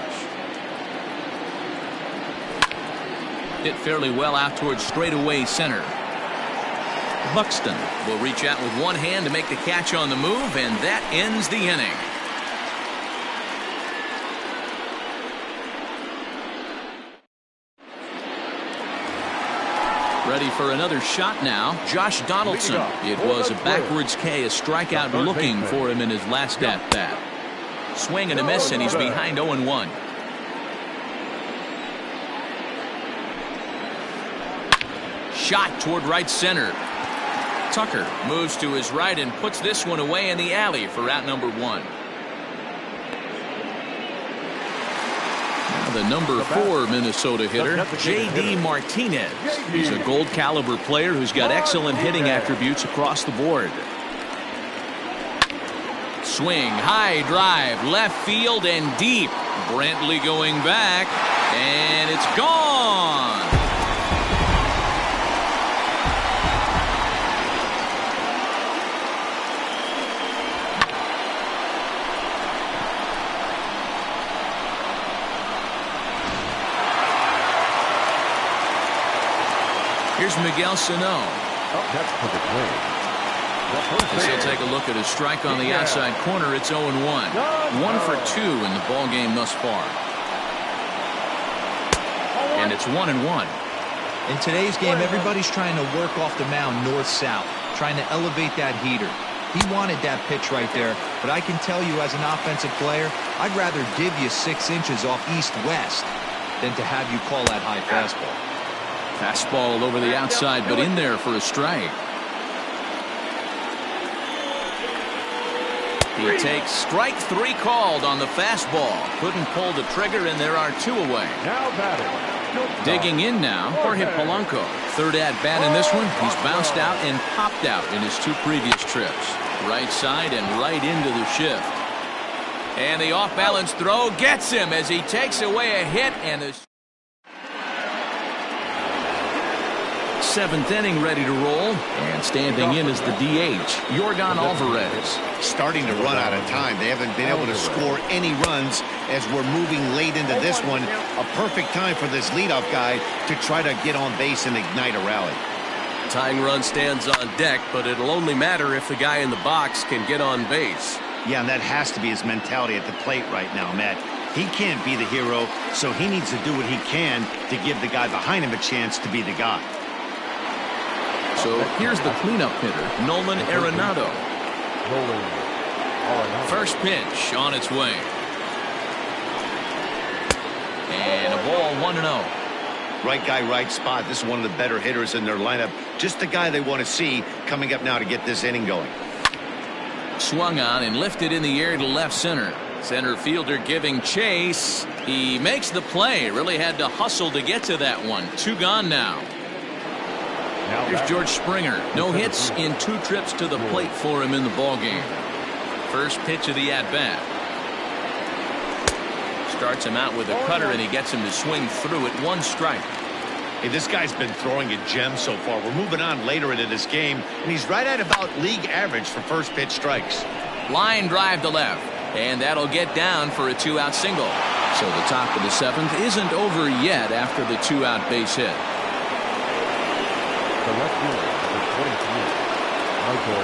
Hit fairly well out towards straightaway center. Buxton will reach out with one hand to make the catch on the move, and that ends the inning. Ready for another shot now. Josh Donaldson. It was a backwards K, a strikeout looking for him in his last at-bat. Swing and a miss, and he's behind 0-1. Shot toward right center. Tucker moves to his right and puts this one away in the alley for out number 1. Now the number 4 Minnesota hitter, J.D. Martinez. He's a gold caliber player who's got excellent hitting attributes across the board. Swing, high drive, left field and deep. Brantley going back, and it's gone. Here's Miguel Sano. That's for the play. As he'll take a look at his strike on the outside corner, it's 0-1. 1 for 2 in the ball game thus far. And it's 1-1. In today's game, everybody's trying to work off the mound north-south, trying to elevate that heater. He wanted that pitch right there, but I can tell you as an offensive player, I'd rather give you 6 inches off east-west than to have you call that high fastball. Fastball over the outside, but in there for a strike. He takes strike 3 called on the fastball. Couldn't pull the trigger, and there are 2 away. Now batting. Digging in now, Jorge Polanco. Third at bat in this one. He's bounced out and popped out in his 2 previous trips. Right side and right into the shift. And the off-balance throw gets him as he takes away a hit, and the 7th inning ready to roll, and standing in is the DH, Yorgan Alvarez. Starting to run out of time. They haven't been able to score any runs as we're moving late into this one. A perfect time for this leadoff guy to try to get on base and ignite a rally. Tying run stands on deck, but it'll only matter if the guy in the box can get on base. Yeah, and that has to be his mentality at the plate right now, Matt. He can't be the hero, so he needs to do what he can to give the guy behind him a chance to be the guy. So here's the cleanup hitter, Nolan Arenado. First pitch on its way. And a ball 1-0. Right guy, right spot. This is one of the better hitters in their lineup. Just the guy they want to see coming up now to get this inning going. Swung on and lifted in the air to left center. Center fielder giving chase. He makes the play. Really had to hustle to get to that one. 2 gone now. Here's George Springer. No hits in 2 trips to the plate for him in the ballgame. First pitch of the at-bat. Starts him out with a cutter, and he gets him to swing through it. 1 strike. Hey, this guy's been throwing a gem so far. We're moving on later into this game, and he's right at about league average for first pitch strikes. Line drive to left, and that'll get down for a 2-out single. So the top of the 7th isn't over yet after the 2-out base hit. The left fielder, number 23, Michael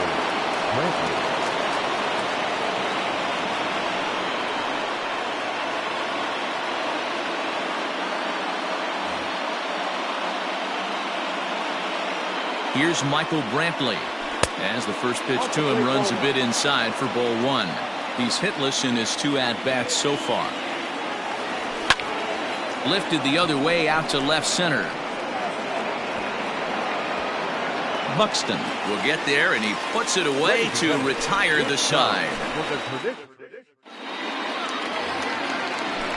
Brantley. Here's Michael Brantley. As the first pitch to him runs a bit inside for ball 1. He's hitless in his 2 at-bats so far. Lifted the other way out to left center. Buxton will get there, and he puts it away to retire the side.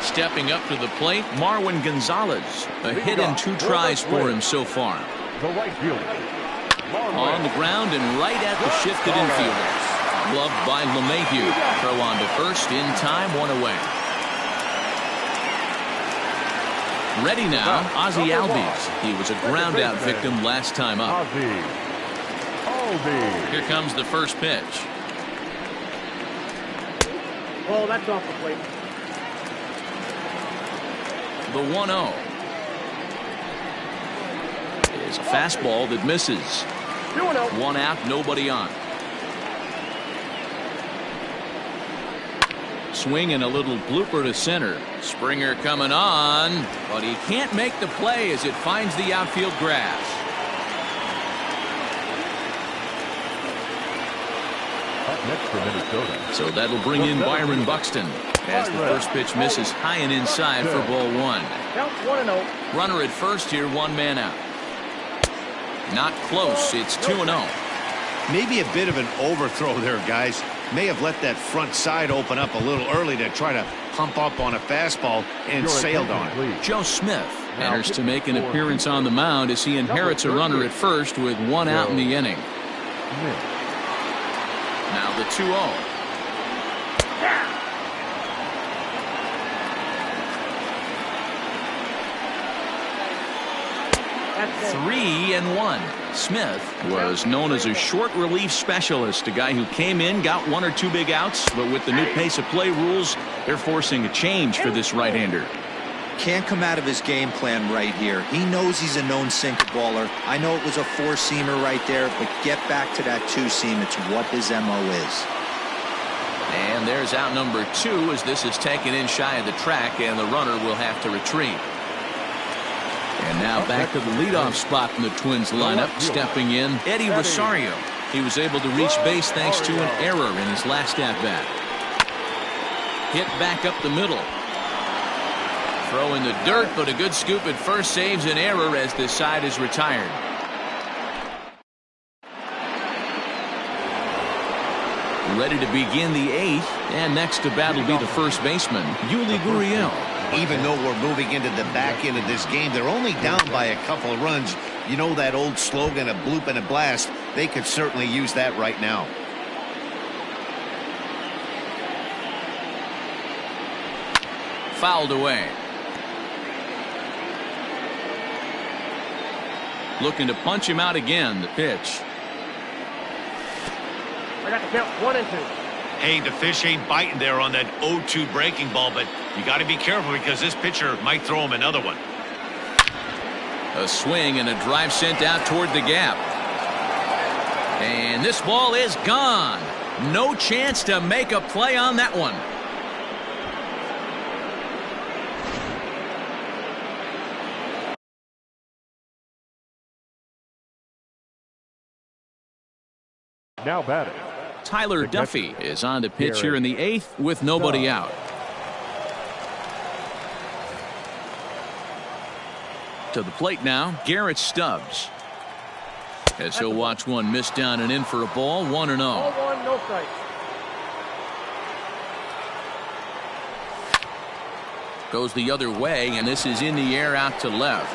Stepping up to the plate, Marwin Gonzalez. A hit in 2 tries for him so far. The right fielder. On the ground and right at the shifted infielders. Gloved by LeMahieu. Throw on to first in time, 1 away. Ready now, Ozzie Albies. He was a ground out victim last time up. penalty. Here comes the first pitch. Oh, that's off the plate. The 1-0 is a fastball that misses. 2-0. One out, nobody on. Swing and a little blooper to center. Springer coming on, but he can't make the play as it finds the outfield grass. Up next for Minnesota. So that'll bring in Byron Buxton as the first pitch misses high and inside for ball one. Count 1-0. Runner at first here, one man out. Not close. It's 2-0. Maybe a bit of an overthrow there, guys. May have let that front side open up a little early to try to pump up on a fastball and sailed on it. Joe Smith enters to make an appearance on the mound as he inherits a runner at first with one out in the inning. Now the 2-0. 3-1. Smith was known as a short relief specialist, a guy who came in, got one or two big outs, but with the new pace of play rules, they're forcing a change for this right-hander. Can't come out of his game plan right here. He knows he's a known sinker baller. I know it was a four-seamer right there, but get back to that two-seam. It's what his MO is. And there's out number 2 as this is taken in shy of the track, and the runner will have to retreat. And now back to the leadoff spot in the Twins lineup. Stepping in, Eddie Rosario. He was able to reach base thanks to an error in his last at-bat. Hit back up the middle. Throw in the dirt, but a good scoop at first saves an error as this side is retired. Ready to begin the 8th, and next to bat will be the first baseman, Yuli Gurriel. Even though we're moving into the back end of this game, they're only down by a couple of runs. You know that old slogan, a bloop and a blast. They could certainly use that right now. Fouled away. Looking to punch him out again. The pitch. I got the count 1-2. Hey, the fish ain't biting there on that 0-2 breaking ball, but you got to be careful because this pitcher might throw him another one. A swing and a drive sent out toward the gap. And this ball is gone. No chance to make a play on that one. Now batting. Tyler Duffy is on the pitch here in the 8th with nobody out. To the plate now, Garrett Stubbs. As he'll watch one miss down and in for a ball, 1-0. Ball 1, no strikes. Goes the other way, and this is in the air out to left.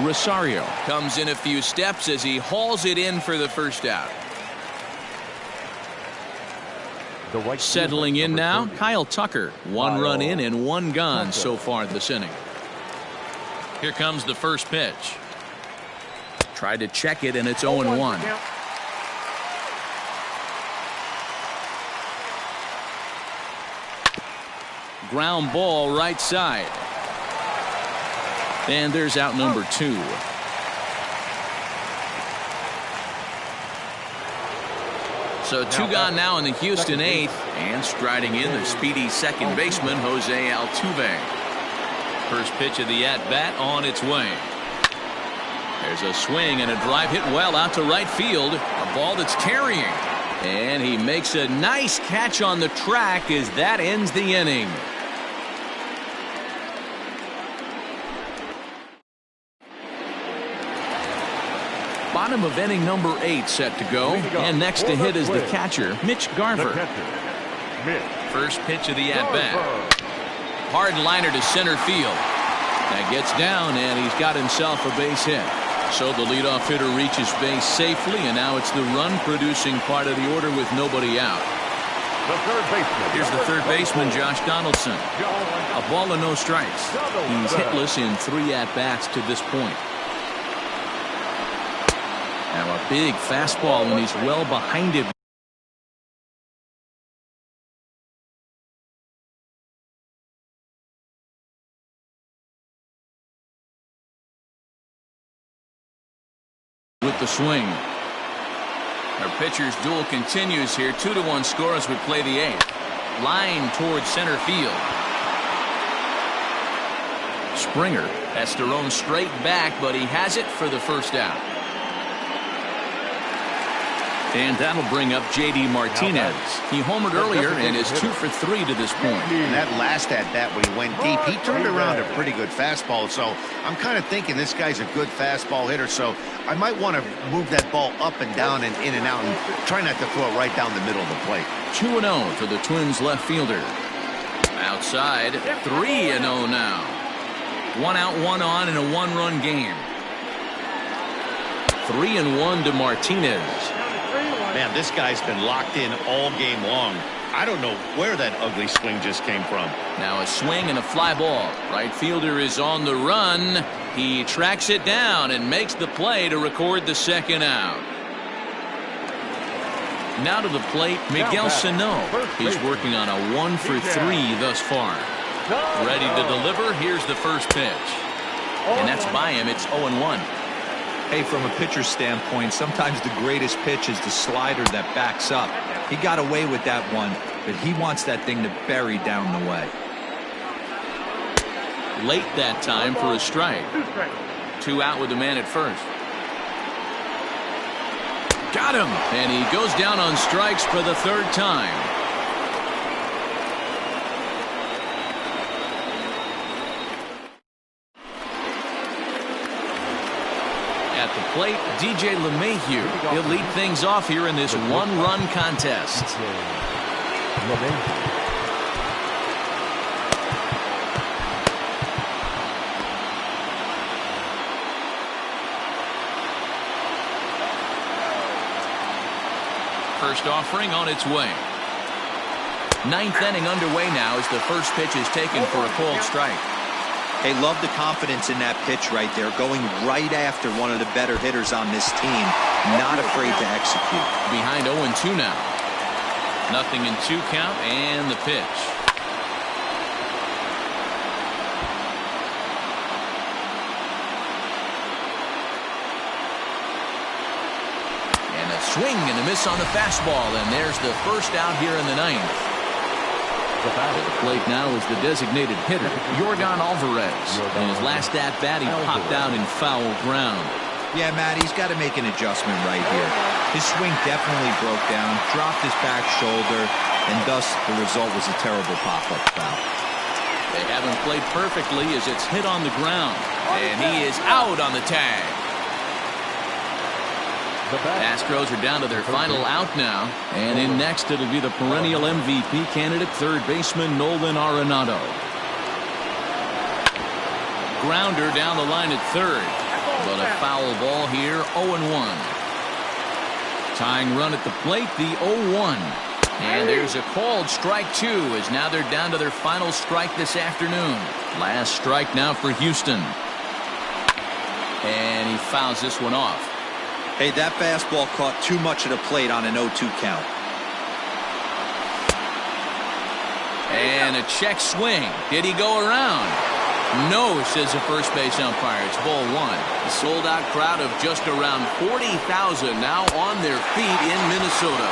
Rosario comes in a few steps as he hauls it in for the first out. Settling in now, Kyle Tucker. One run in and one gone so far this inning. Here comes the first pitch. Tried to check it, and it's 0-1. Ground ball right side. And there's out number 2. So 2 gone now in the Houston 8th, and striding in the speedy second baseman Jose Altuve. First pitch of the at-bat on its way. There's a swing and a drive hit well out to right field. A ball that's carrying. And he makes a nice catch on the track as that ends the inning. Bottom of inning number 8 set to go. And next to hit is the catcher, Mitch Garver. First pitch of the at-bat. Hard liner to center field. That gets down, and he's got himself a base hit. So the leadoff hitter reaches base safely, and now it's the run-producing part of the order with nobody out. Here's the third baseman, Josh Donaldson. A ball and no strikes. He's hitless in 3 at-bats to this point. Now a big fastball, and he's well behind it. With the swing. Our pitcher's duel continues here. 2-1 score as we play the 8th. Line towards center field. Springer has to roam straight back, but he has it for the first out. And that'll bring up J.D. Martinez. He homered earlier and is 2 for 3 to this point. And that last at-bat when he went deep, he turned around a pretty good fastball. So I'm kind of thinking this guy's a good fastball hitter. So I might want to move that ball up and down and in and out and try not to throw it right down the middle of the plate. 2-0 for the Twins left fielder. Outside, 3-0 now. 1 out, 1 on in a 1-run game. 3-1 to Martinez. Man, this guy's been locked in all game long. I don't know where that ugly swing just came from. Now a swing and a fly ball. Right fielder is on the run. He tracks it down and makes the play to record the second out. Now to the plate, Miguel Sano. He's working on a 1 for 3 thus far. Ready to deliver. Here's the first pitch. And that's by him. It's 0-1. Hey, from a pitcher's standpoint, sometimes the greatest pitch is the slider that backs up. He got away with that one, but he wants that thing to bury down the way. Late that time for a strike. 2 out with the man at first. Got him! And he goes down on strikes for the 3rd time. At the plate, DJ LeMahieu. He'll lead things off here in this 1-run contest. First offering on its way. 9th inning underway now as the first pitch is taken for a called strike. Hey, love the confidence in that pitch right there, going right after one of the better hitters on this team, not afraid to execute. Behind 0-2 now. Nothing in 2 count, and the pitch. And a swing and a miss on the fastball, and there's the first out here in the 9th. At the plate now is the designated hitter, Yordan Alvarez. In his last at-bat, he popped out in foul ground. Yeah, Matt, he's got to make an adjustment right here. His swing definitely broke down, dropped his back shoulder, and thus the result was a terrible pop-up foul. They haven't played perfectly as it's hit on the ground, and he is out on the tag. Astros are down to their final out now, and in next it'll be the perennial MVP candidate, 3rd baseman Nolan Arenado. Grounder down the line at 3rd, but a foul ball here, 0-1. Tying run at the plate, the 0-1. And there's a called strike 2 as now they're down to their final strike this afternoon. Last strike now for Houston. And he fouls this one off. Hey, that fastball caught too much of the plate on an 0-2 count. And a check swing. Did he go around? No, says the first base umpire. It's ball 1. A sold-out crowd of just around 40,000 now on their feet in Minnesota.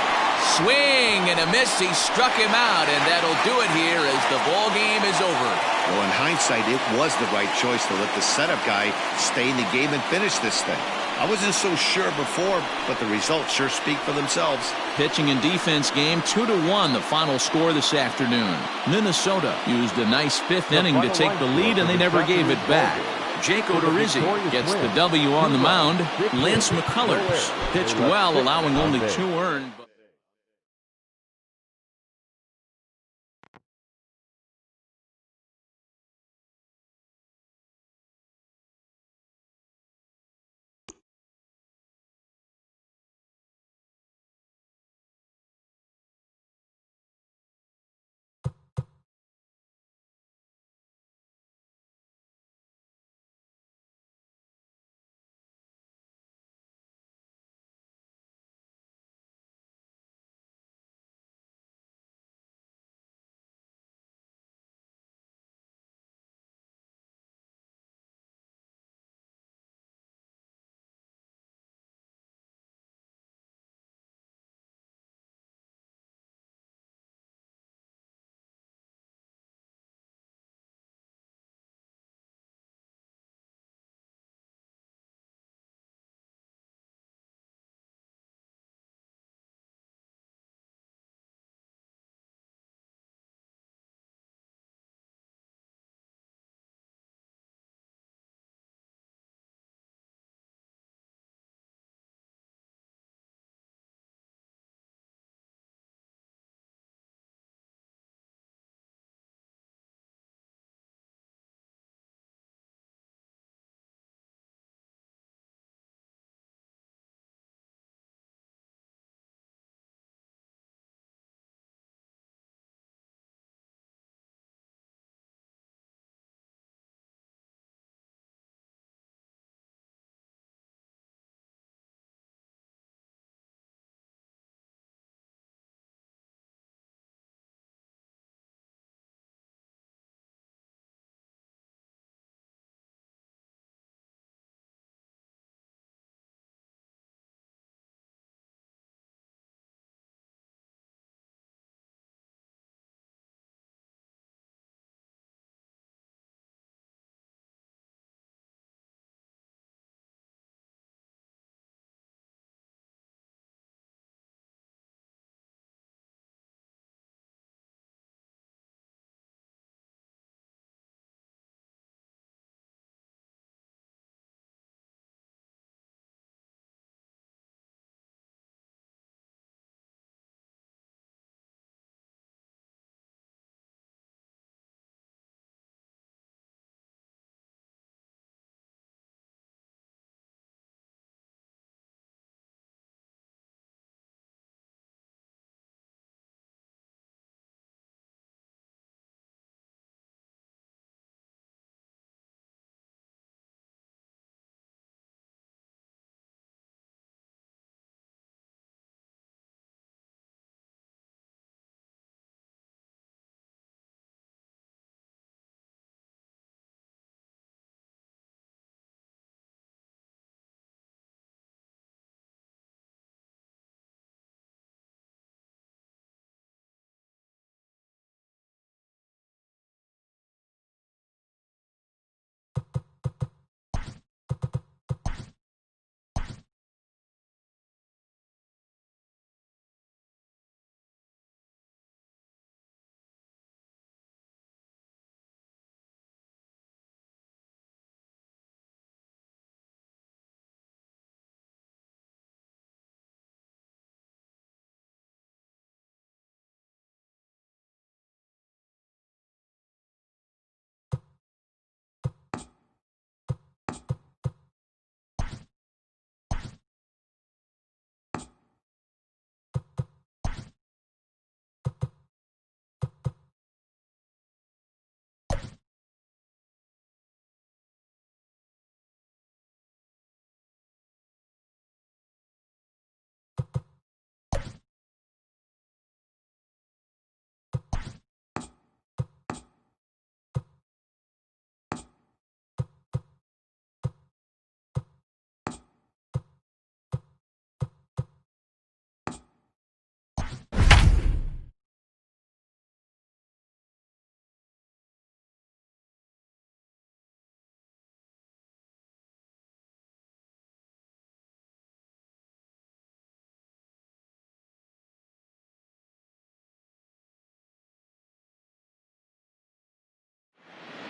Swing and a miss. He struck him out, and that'll do it here as the ball game is over. Well, in hindsight, it was the right choice to let the setup guy stay in the game and finish this thing. I wasn't so sure before, but the results sure speak for themselves. Pitching and defense game, 2-1 the final score this afternoon. Minnesota used a nice 5th inning to take the lead, and they never gave it back. Jake Odorizzi gets the W on the mound. Lance McCullers pitched well, allowing only 2 earned.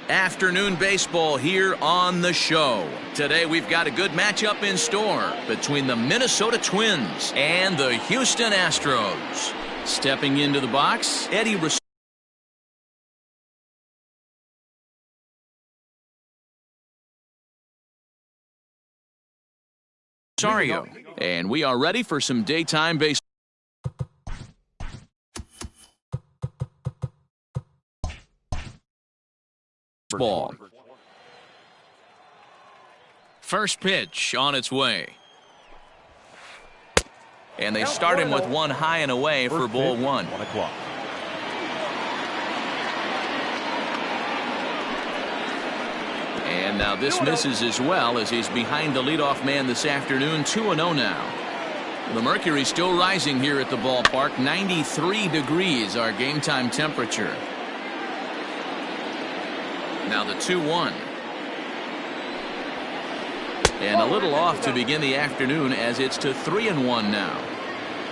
Afternoon baseball here on the show. Today we've got a good matchup in store between the Minnesota Twins and the Houston Astros. Stepping into the box, Eddie Rosario. And we are ready for some daytime baseball. First pitch on its way. And they start him with one high and away for ball one. 1 o'clock. And now this misses as well as he's behind the leadoff man this afternoon. 2-0 now. The mercury still rising here at the ballpark. 93 degrees our game time temperature. Now the 2-1. And a little off to begin the afternoon as it's to 3-1 now.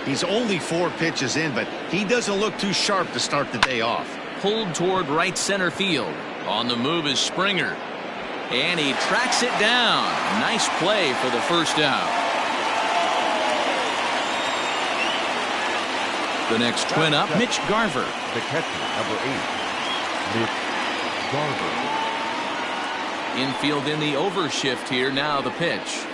He's only 4 pitches in, but he doesn't look too sharp to start the day off. Pulled toward right center field. On the move is Springer. And he tracks it down. Nice play for the first out. The next twin up, Mitch Garver. The catcher, number 8, Mitch Garver. Infield in the overshift here. Now the pitch.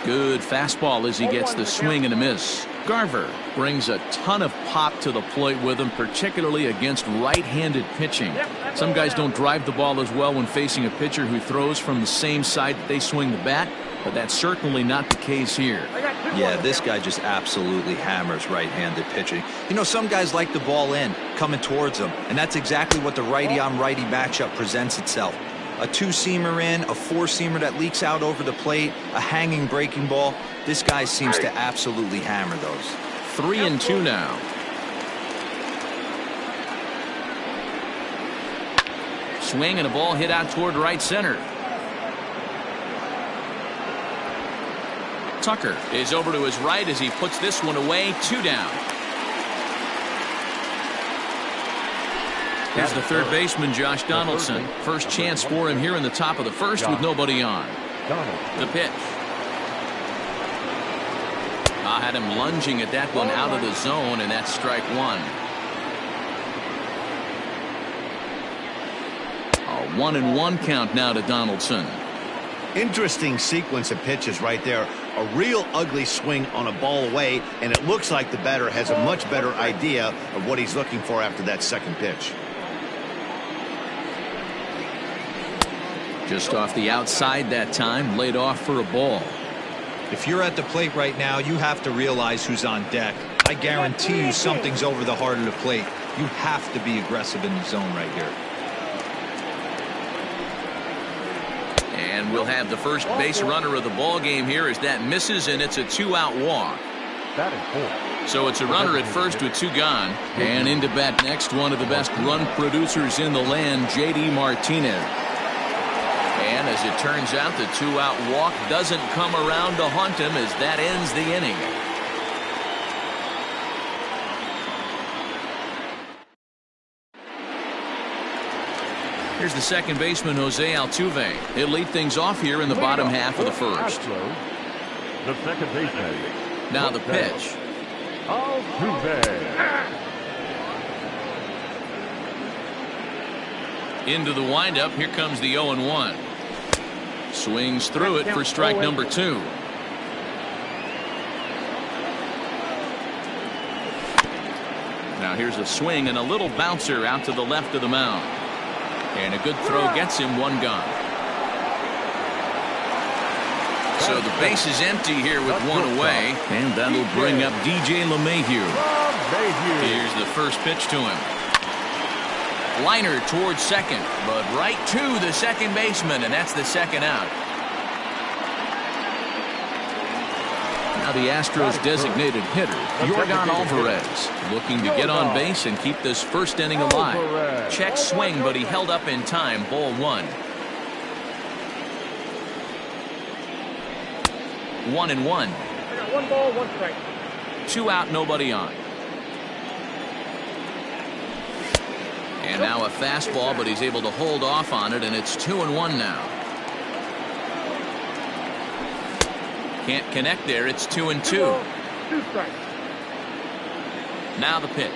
Good fastball as he gets the swing and a miss. Garver brings a ton of pop to the plate with him, particularly against right-handed pitching. Some guys don't drive the ball as well when facing a pitcher who throws from the same side that they swing the bat, but that's certainly not the case here. Yeah, this guy just absolutely hammers right-handed pitching. You know, some guys like the ball in, coming towards them, and that's exactly what the righty-on-righty matchup presents itself. A two-seamer in, a four-seamer that leaks out over the plate, a hanging breaking ball. This guy seems to absolutely hammer those. 3-2 now. Swing and a ball hit out toward right center. Tucker is over to his right as he puts this one away. 2 down. Here's the third baseman, Josh Donaldson. First chance for him here in the top of the first with nobody on. The pitch. I had him lunging at that one out of the zone, and that's strike one. A 1-1 count now to Donaldson. Interesting sequence of pitches right there. A real ugly swing on a ball away, and it looks like the batter has a much better idea of what he's looking for after that second pitch. Just off the outside that time, laid off for a ball. If you're at the plate right now, you have to realize who's on deck. I guarantee you something's over the heart of the plate. You have to be aggressive in the zone right here. And we'll have the first base runner of the ball game here as that misses, and it's a 2-out walk. That is 4. So it's a runner at first with 2 gone. And into bat next, one of the best run producers in the land, J.D. Martinez. And as it turns out, the 2-out walk doesn't come around to haunt him as that ends the inning. Here's the second baseman, Jose Altuve. He'll lead things off here in the bottom half of the first. The second baseman. Now the pitch. Altuve. Into the windup. Here comes the 0-1. Swings through it for strike number 2. Now here's a swing and a little bouncer out to the left of the mound. And a good throw gets him 1 gone. So the base is empty here with 1 away. And that'll bring up DJ LeMahieu. Here's the first pitch to him. Liner towards second, but right to the second baseman, and that's the second out. Now the Astros designated hitter, Yordan Alvarez, looking to get on base and keep this first inning alive. Check swing, but he held up in time. Ball 1. 1-1. I got 1 ball, 1 strike. 2 out, nobody on. And now a fastball, but he's able to hold off on it, and it's 2-1 now. Can't connect there. It's 2-2. 2 strikes. Now the pitch.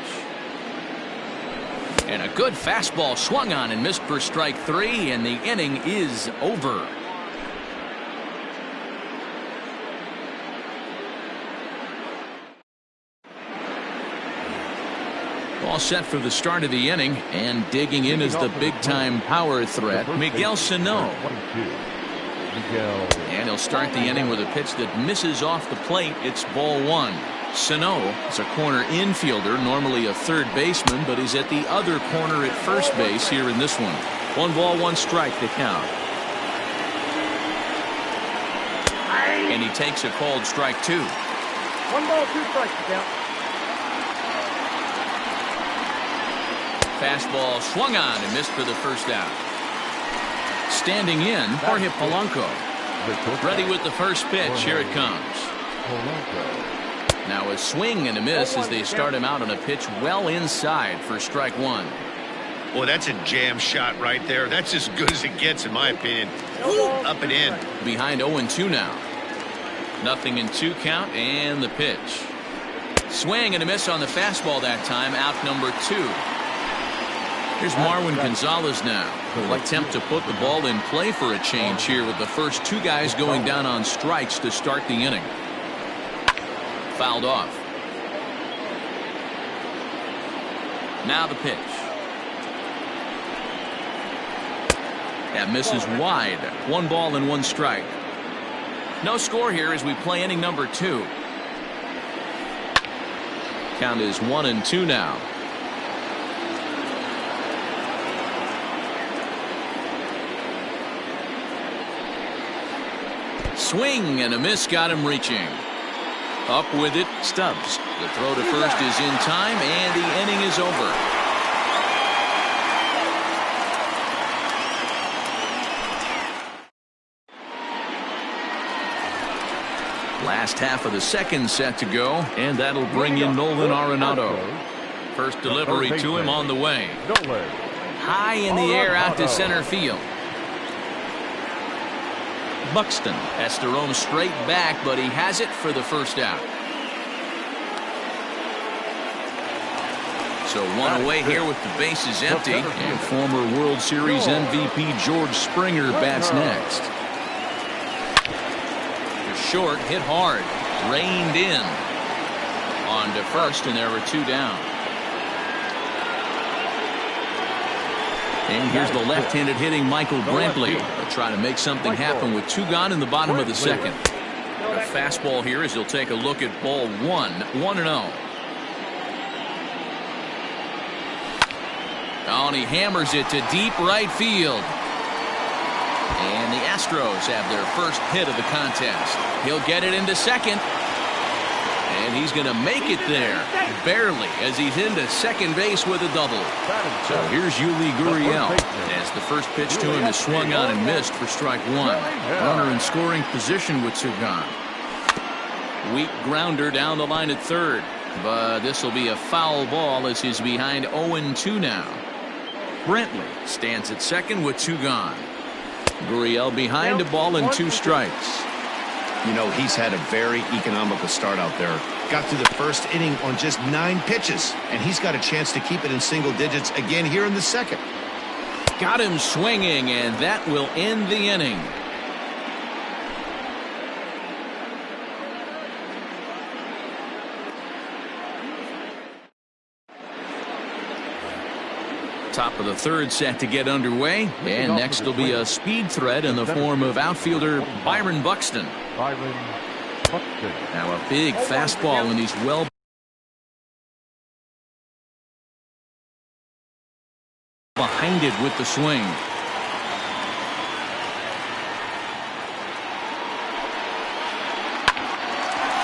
And a good fastball swung on and missed for strike 3, and the inning is over. All set for the start of the inning, and digging in is the big-time power threat, Miguel Sano. And he'll start the inning with a pitch that misses off the plate. It's ball 1. Sano is a corner infielder, normally a third baseman, but he's at the other corner at first base here in this one. 1 ball, 1 strike to count. And he takes a called strike 2. 1 ball, 2 strikes to count. Fastball swung on and missed for the first out. Standing in, Jorge Polanco. Ready with the first pitch. Here it comes. Now a swing and a miss as they start him out on a pitch well inside for strike 1. Boy, that's a jam shot right there. That's as good as it gets, in my opinion. Ooh, up and in. Behind 0-2 now. 0-2 count, and the pitch. Swing and a miss on the fastball that time. Out number 2. Here's Marwin Gonzalez now. Will attempt to put the ball in play for a change here with the first 2 guys going down on strikes to start the inning. Fouled off. Now the pitch. That misses wide. 1 ball and 1 strike. No score here as we play inning number 2. Count is 1-2 now. Swing and a miss got him reaching. Up with it, Stubbs. The throw to first is in time, and the inning is over. Last half of the second set to go, and that'll bring in Nolan Arenado. First delivery to him on the way. High in the air out to center field. Buxton has to roam straight back, but he has it for the first out. So 1 away here with the bases empty, and former World Series MVP George Springer bats next. The short hit hard, reined in. On to first, and there were 2 down. And here's the left-handed hitting Michael Brantley. They'll try to make something happen with 2 gone in the bottom of the second. A fastball here as he'll take a look at ball 1. 1-0. Oh, and he hammers it to deep right field. And the Astros have their first hit of the contest. He'll get it into second. And he's going to make it there, barely, as he's into second base with a double. So here's Yuli Gurriel, as the first pitch to him is swung on and missed for strike 1. Runner in scoring position with 2 gone. Weak grounder down the line at third, but this will be a foul ball as he's behind 0-2 now. Brantley stands at second with 2 gone. Gurriel behind, a ball and 2 strikes. You know, he's had a very economical start out there. Got through the first inning on just 9 pitches, and he's got a chance to keep it in single digits again here in the second. Got him swinging, and that will end the inning. Top of the third set to get underway, and next will be a speed threat in the form of outfielder Byron Buxton. Now a big fastball, and he's well behind it with the swing.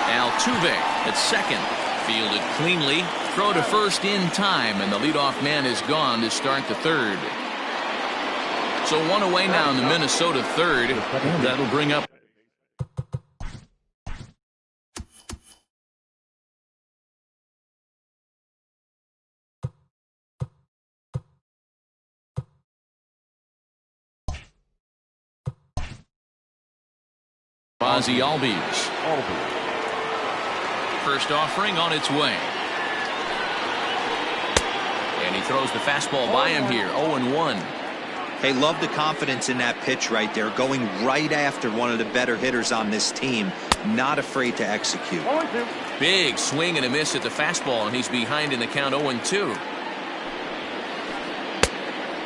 Altuve at second. Fielded cleanly. Throw to first in time, and the leadoff man is gone to start the third. So 1 away now in the Minnesota third. That'll bring up Ozzie Albies. First offering on its way. And he throws the fastball by him here. 0-1. Hey, love the confidence in that pitch right there. Going right after one of the better hitters on this team. Not afraid to execute. Big swing and a miss at the fastball, and he's behind in the count 0-2.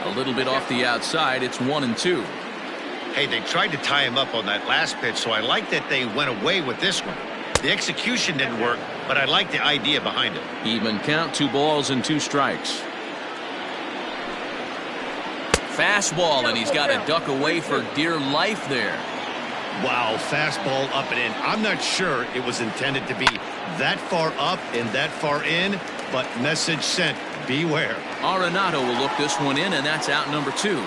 A little bit off the outside. It's 1-2. Hey, they tried to tie him up on that last pitch, so I like that they went away with this one. The execution didn't work, but I like the idea behind it. Even count, 2 balls and 2 strikes. Fastball, and he's got to duck away for dear life there. Wow, fastball up and in. I'm not sure it was intended to be that far up and that far in, but message sent, beware. Arenado will look this one in, and that's out number 2.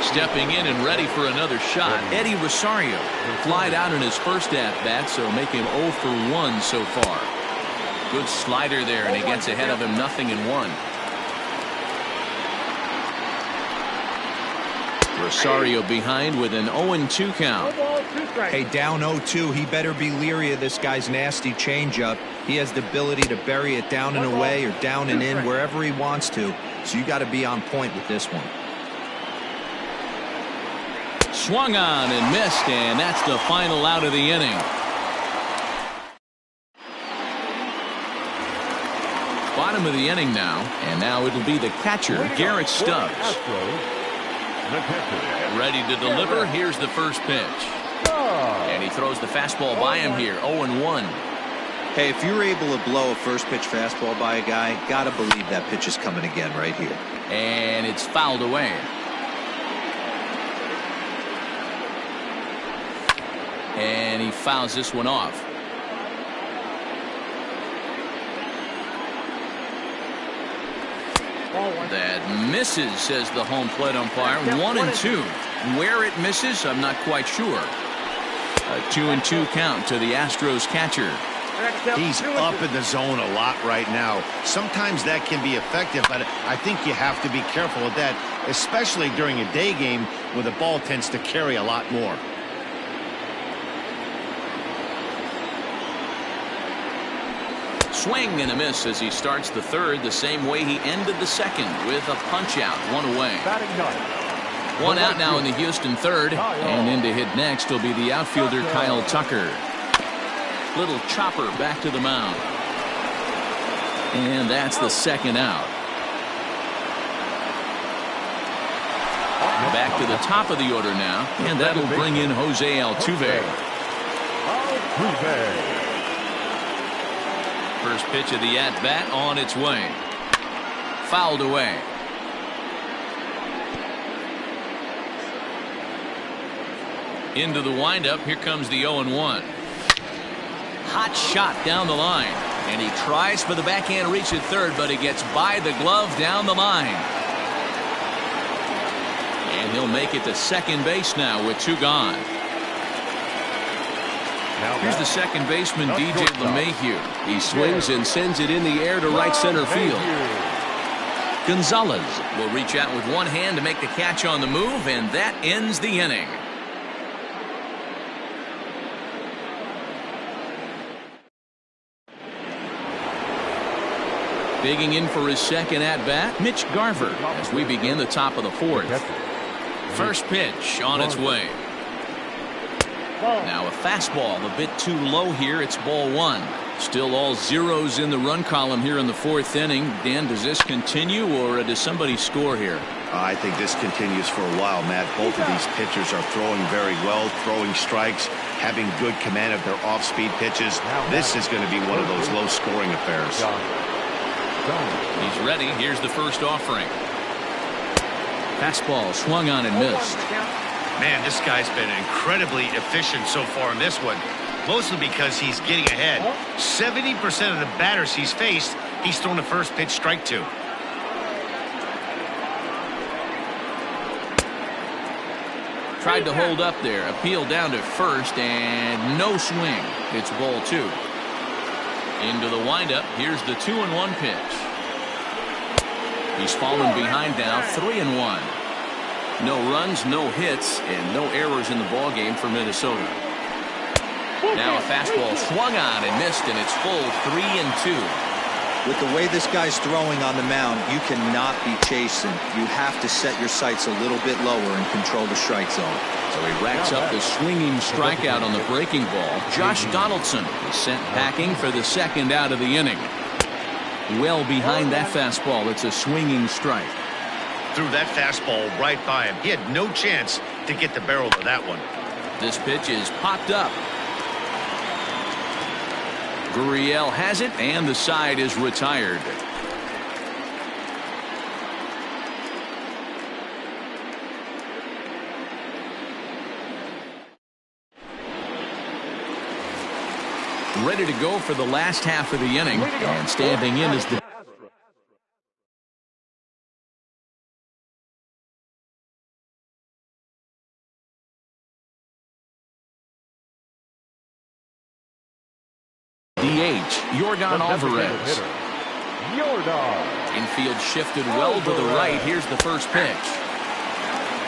Stepping in and ready for another shot, Eddie Rosario. Flied out in his first at-bat, so make him 0 for 1 so far. Good slider there, and he gets ahead of him 0-1. Rosario behind with an 0-2 count. Hey, down 0-2. He better be leery of this guy's nasty changeup. He has the ability to bury it down and away or down and in wherever he wants to. So you got to be on point with this one. Swung on and missed, and that's the final out of the inning. Bottom of the inning now, and now it'll be the catcher, Garrett Stubbs. Ready to deliver. Here's the first pitch. And he throws the fastball by him here, 0-1. Hey, if you're able to blow a first pitch fastball by a guy, gotta believe that pitch is coming again right here. And it's fouled away. And he fouls this one off. That misses, says the home plate umpire. 1-2. Where it misses, I'm not quite sure. A 2-2 count to the Astros catcher. He's up in the zone a lot right now. Sometimes that can be effective, but I think you have to be careful with that, especially during a day game where the ball tends to carry a lot more. Swing and a miss as he starts the third the same way he ended the second with a punch out, 1 away. 1 out now in the Houston third, and in to hit next will be the outfielder Kyle Tucker. Little chopper back to the mound. And that's the second out. Back to the top of the order now, and that'll bring in Jose Altuve. First pitch of the at-bat on its way. Fouled away. Into the windup. Here comes the 0-1. Hot shot down the line. And he tries for the backhand reach at third, but he gets by the glove down the line. And he'll make it to second base now with 2 gone. Here's the second baseman, DJ LeMahieu. He swings and sends it in the air to right center field. Gonzalez will reach out with one hand to make the catch on the move, and that ends the inning. Digging in for his second at-bat, Mitch Garver, as we begin the top of the fourth. First pitch on its way. Now a fastball a bit too low here. It's ball 1. Still all zeros in the run column here in the fourth inning. Dan, does this continue, or does somebody score here? I think this continues for a while, Matt. Both of these pitchers are throwing very well, throwing strikes, having good command of their off-speed pitches. This is going to be one of those low-scoring affairs. He's ready. Here's the first offering. Fastball swung on and missed. Man, this guy's been incredibly efficient so far in this one, mostly because he's getting ahead. 70% of the batters he's faced, he's thrown a first pitch strike to. Tried to hold up there. Appeal down to first, and no swing. It's ball 2. Into the windup. Here's the 2-1 pitch. He's fallen behind now, 3-1. No runs, no hits, and no errors in the ballgame for Minnesota. Now a fastball swung on and missed, and it's full 3-2. With the way this guy's throwing on the mound, you cannot be chasing. You have to set your sights a little bit lower and control the strike zone. So he racks up the swinging strikeout on the breaking ball. Josh Donaldson is sent packing for the second out of the inning. Well behind that fastball, it's a swinging strike. Threw that fastball right by him. He had no chance to get the barrel of that one. This pitch is popped up. Gurriel has it, and the side is retired. Ready to go for the last half of the inning, and standing in is the DH, Yordan Alvarez. Infield shifted well to the right. Here's the first pitch.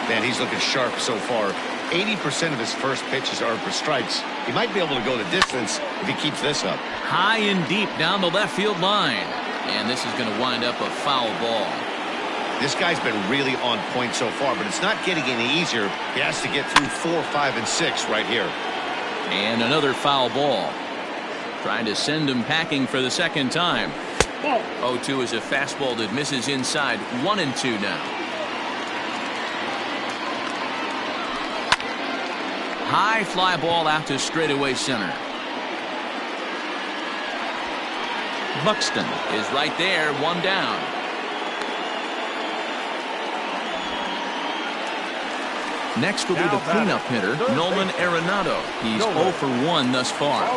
Man, he's looking sharp so far. 80% of his first pitches are for strikes. He might be able to go the distance if he keeps this up. High and deep down the left field line. And this is going to wind up a foul ball. This guy's been really on point so far, but it's not getting any easier. He has to get through 4, 5, and 6 right here. And another foul ball. Trying to send him packing for the second time. 0-2 is a fastball that misses inside. 1-2 now. High fly ball out to straightaway center. Buxton is right there, one down. Next will be the cleanup hitter, Nolan Arenado. He's 0 for 1 thus far.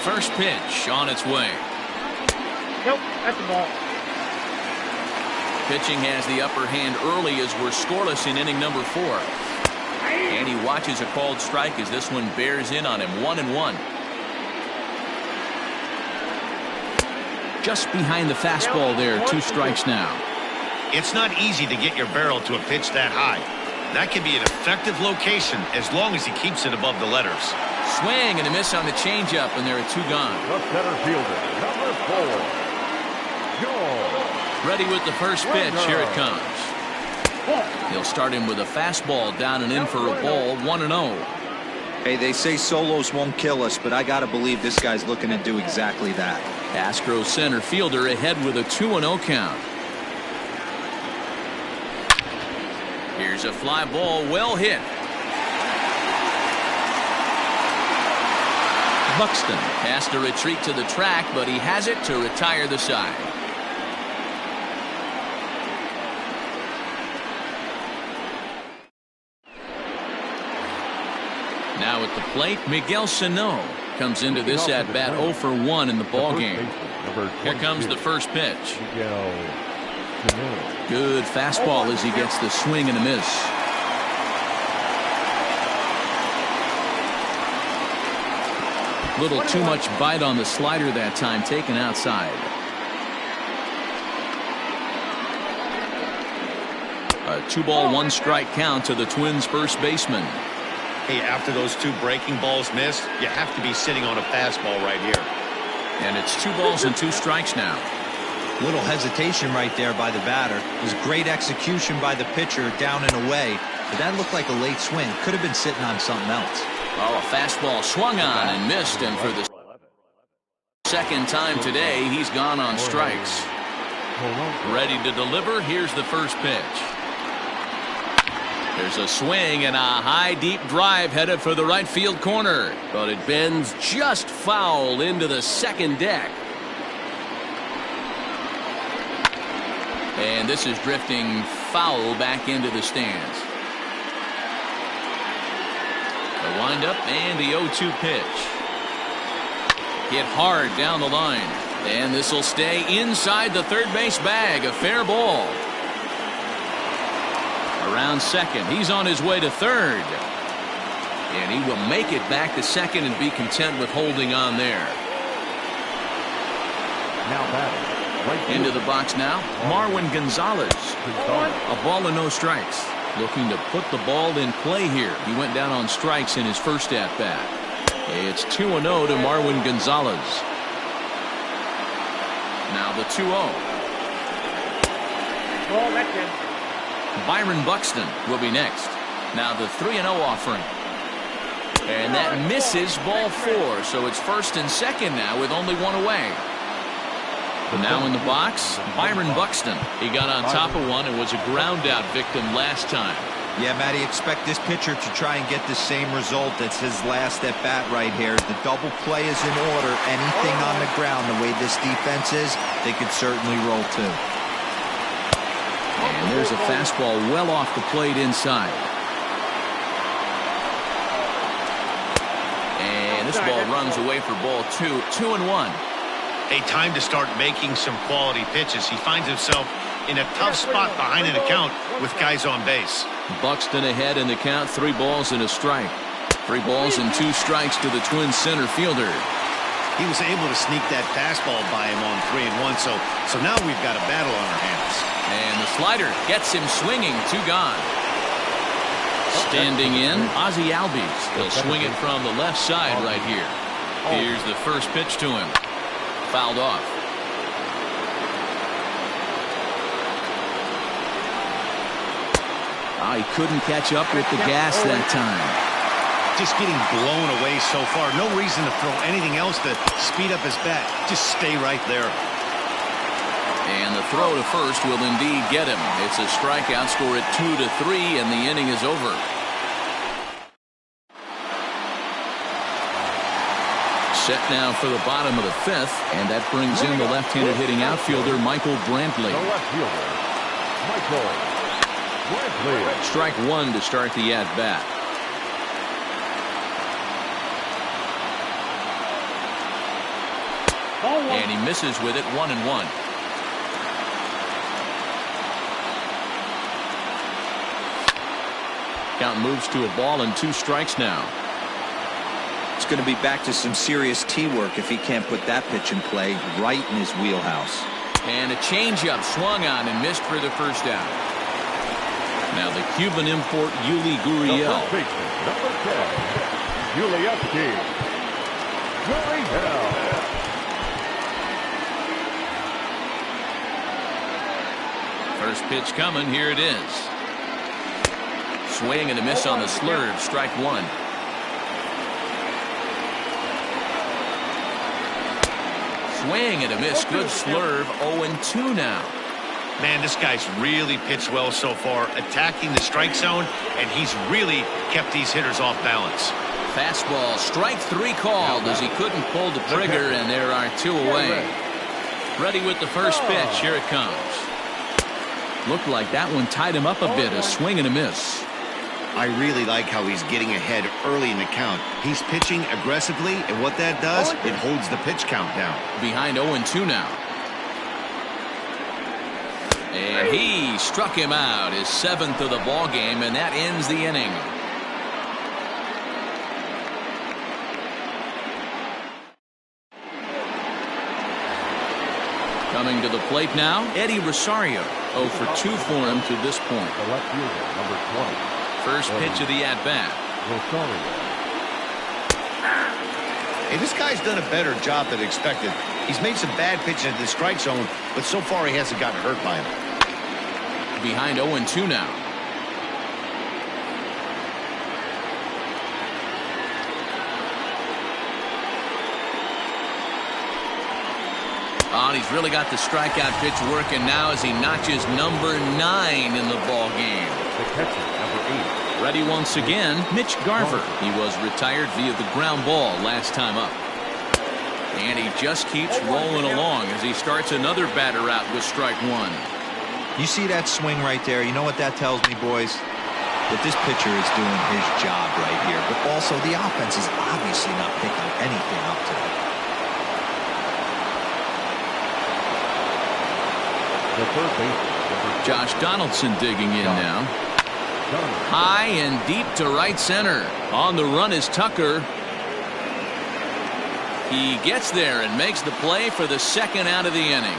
First pitch on its way. Nope, that's a ball. Pitching has the upper hand early as we're scoreless in inning number 4. And he watches a called strike as this one bears in on him. 1-1. Just behind the fastball there. 2 strikes now. It's not easy to get your barrel to a pitch that high. That can be an effective location as long as he keeps it above the letters. Swing and a miss on the changeup, and there are 2 gone. The center fielder, number 4, George. Ready with the first pitch. Here it comes. He'll start him with a fastball down and in for a ball. 1-0. Hey, they say solos won't kill us, but I got to believe this guy's looking to do exactly that. Astros center fielder ahead with a 2-0 count. Here's a fly ball, well hit. Buxton has to retreat to the track, but he has it to retire the side. Now at the plate, Miguel Sano comes into this at-bat 0 for 1 in the ballgame. Here comes the first pitch. Good fastball as he gets the swing and a miss. Little too much bite on the slider that time, taken outside. A 2-ball, 1-strike count to the Twins' first baseman. Hey, after those 2 breaking balls missed, you have to be sitting on a fastball right here. And it's 2 balls and 2 strikes now. Little hesitation right there by the batter. It was great execution by the pitcher down and away, but that looked like a late swing. Could have been sitting on something else. Oh, a fastball swung on and missed, and for the second time today, he's gone on strikes. Ready to deliver. Here's the first pitch. There's a swing and a high, deep drive headed for the right field corner, but it bends just foul into the second deck. And this is drifting foul back into the stands. The windup and the 0-2 pitch. Hit hard down the line. And this will stay inside the third base bag. A fair ball. Around second. He's on his way to third. And he will make it back to second and be content with holding on there. Now batting, Into the box now, Marwin Gonzalez. A ball and no strikes. Looking to put the ball in play here. He went down on strikes in his first at-bat. It's 2-0 to Marwin Gonzalez. Now the 2-0. Ball, that's in. Byron Buxton will be next. Now the 3-0 offering. And that misses ball 4, so it's first and second now with only one away. Now in the box, Byron Buxton. He got on top of one and was a ground-out victim last time. Yeah, Matty, expect this pitcher to try and get the same result as his last at-bat right here. The double play is in order. Anything on the ground, the way this defense is, they could certainly roll too. And there's a fastball well off the plate inside. And this ball runs away for ball 2. 2-1. A time to start making some quality pitches. He finds himself in a tough spot behind an account with guys on base. Buxton ahead in the count, 3 balls and a strike. 3 balls and 2 strikes to the Twins center fielder. He was able to sneak that fastball by him on 3-1, so now we've got a battle on our hands. And the slider gets him swinging, 2 gone. Standing in, Ozzie Albies. He'll swing it from the left side right here. Here's the first pitch to him. Fouled off. He couldn't catch up with the gas that time. Just getting blown away so far. No reason to throw anything else to speed up his bat. Just stay right there. And the throw to first will indeed get him. It's a strikeout, score at 2-3, and the inning is over. Set now for the bottom of the 5th, and that brings in the left-handed hitting outfielder Michael Brantley. The left fielder, Michael Brantley. Strike 1 to start the at-bat. And he misses with it, 1-1. Count moves to a ball and 2 strikes now. It's going to be back to some serious tee work if he can't put that pitch in play right in his wheelhouse. And a changeup swung on and missed for the first out. Now the Cuban import Yuli Gurriel. Number 10, Yulievsky Gurriel. First pitch coming, here it is. Swing and a miss on the slurve, strike 1. Swing and a miss, good slurve, 0-2 now. Man, this guy's really pitched well so far, attacking the strike zone, and he's really kept these hitters off balance. Fastball, strike 3 called as he couldn't pull the trigger, and there are 2 away. Ready with the first pitch, here it comes. Looked like that one tied him up a bit, a swing and a miss. I really like how he's getting ahead early in the count. He's pitching aggressively, and what that does, it holds the pitch count down. Behind 0-2 now. And he struck him out, his 7th of the ball game, and that ends the inning. Coming to the plate now, Eddie Rosario. 0 for 2 for him to this point. The left fielder, number 20. First pitch of the at-bat. Hey, this guy's done a better job than expected. He's made some bad pitches in the strike zone, but so far he hasn't gotten hurt by him. Behind 0-2 now. Oh, and he's really got the strikeout pitch working now as he notches number 9 in the ball game. The catcher, number 8. Ready once again, Mitch Garver. He was retired via the ground ball last time up. And he just keeps rolling along as he starts another batter out with strike 1. You see that swing right there? You know what that tells me, boys? That this pitcher is doing his job right here. But also, the offense is obviously not picking anything up today. The third base. Josh Donaldson digging in now. High and deep to right center. On the run is Tucker. He gets there and makes the play for the 2nd out of the inning.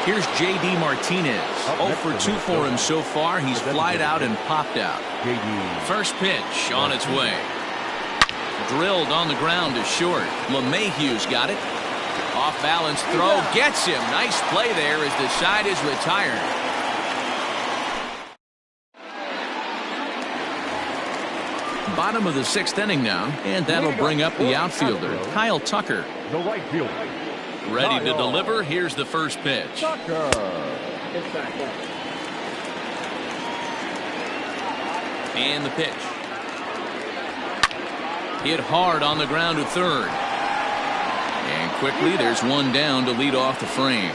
Here's J.D. Martinez. 0 for 2 for him so far. He's flied out and popped out. First pitch on its way. Drilled on the ground to short. LeMahieu's got it. Off balance throw gets him. Nice play there as the side is retired. Bottom of the 6th inning now, and that'll bring up the outfielder, Kyle Tucker. The right fielder. Ready to deliver. Here's the first pitch. And the pitch. Hit hard on the ground to third. And quickly there's one down to lead off the frame.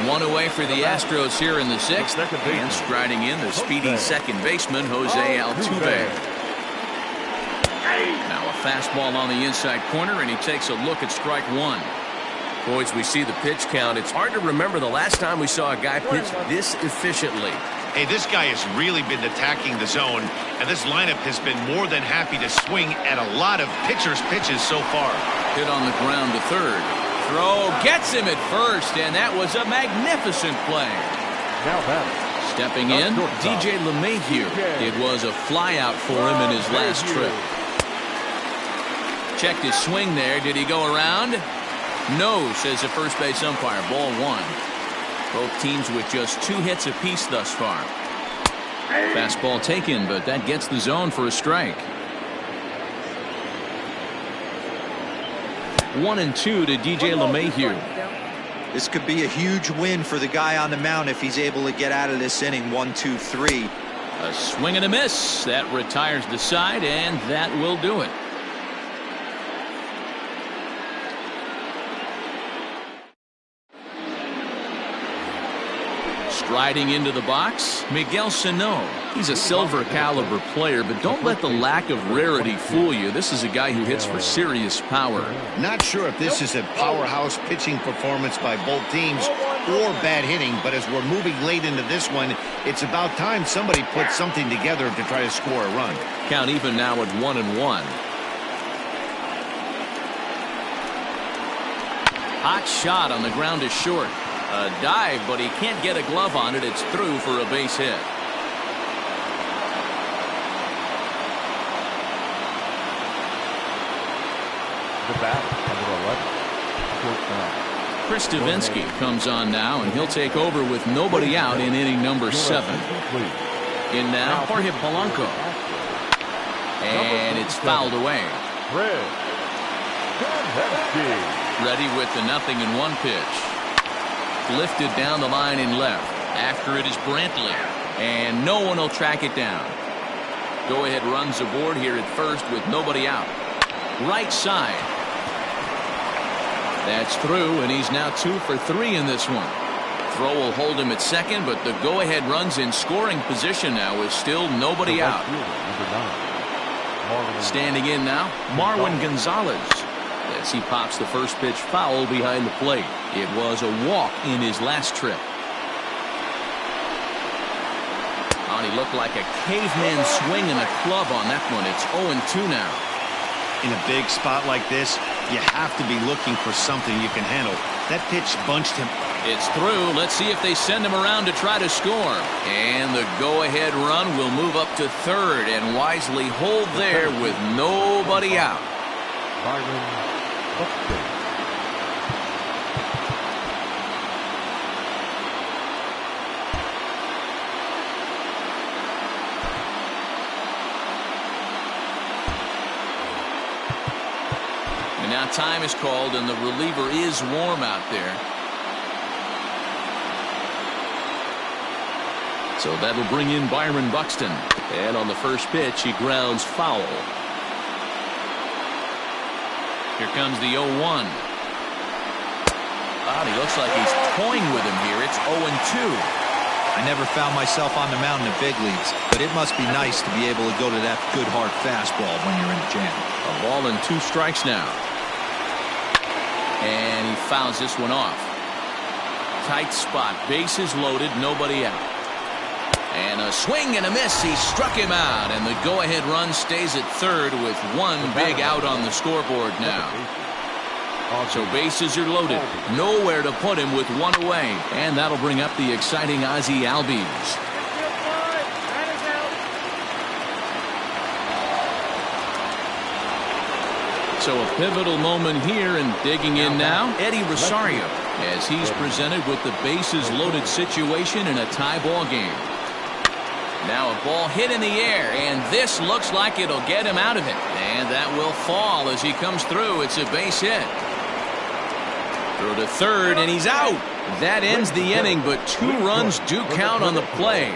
One away for the Astros here in the 6th. And striding in the speedy second baseman, Jose Altuve. Now a fastball on the inside corner, and he takes a look at strike one. Boys, we see the pitch count. It's hard to remember the last time we saw a guy pitch this efficiently. Hey, this guy has really been attacking the zone, and this lineup has been more than happy to swing at a lot of pitchers' pitches so far. Hit on the ground to third. Throw gets him at first, and that was a magnificent play. Now batting. Stepping in, DJ LeMahieu. It was a flyout for him in his last trip. Checked his swing there. Did he go around? No, says the first base umpire. Ball one. Both teams with just 2 hits apiece thus far. Fastball taken, but that gets the zone for a strike. 1-2 to DJ LeMahieu. This could be a huge win for the guy on the mound if he's able to get out of this inning. 1, 2, 3. A swing and a miss. That retires the side, and that will do it. Striding into the box, Miguel Sano. He's a silver caliber player, but don't let the lack of rarity fool you. This is a guy who hits for serious power. Not sure if this is a powerhouse pitching performance by both teams or bad hitting, but as we're moving late into this one, it's about time somebody puts something together to try to score a run. Count even now at 1-1. Hot shot on the ground is short. A dive, but he can't get a glove on it. It's through for a base hit. The bat, number 11. Chris Davinsky comes on now, and he'll take over with nobody out in inning number 7. In now, Jorge Polanco. And it's fouled away. Ready with the 0-1 pitch. Lifted down the line in left. After it is Brantley, and no one will track it down. Go ahead runs aboard here at first with nobody out. Right side. That's through, and he's now 2 for 3 in this one. Throw will hold him at second, but the go ahead runs in scoring position now with still nobody out. Standing in now, Marwin Gonzalez. As he pops the first pitch foul behind the plate. It was a walk in his last trip. Oh, he looked like a caveman swinging a club on that one. It's 0-2 now. In a big spot like this, you have to be looking for something you can handle. That pitch bunched him. It's through. Let's see if they send him around to try to score. And the go-ahead run will move up to third and wisely hold there with nobody out. And now time is called, and the reliever is warm out there. So that'll bring in Byron Buxton. And on the first pitch, he grounds foul. Here comes the 0-1. He looks like he's toying with him here. It's 0-2. I never found myself on the mound in the big leagues, but it must be nice to be able to go to that good hard fastball when you're in a jam. A ball and 2 strikes now. And he fouls this one off. Tight spot. Bases loaded. Nobody out. And a swing and a miss. He struck him out, and the go-ahead run stays at third with one big out on the scoreboard now. So bases are loaded. Nowhere to put him with one away. And that'll bring up the exciting Ozzie Albies. So a pivotal moment here, and digging in now, Eddie Rosario, as he's presented with the bases loaded situation in a tie ball game. Now a ball hit in the air, and this looks like it'll get him out of it. And that will fall as he comes through. It's a base hit. Throw to third, and he's out. That ends the inning, but 2 runs do count on the play.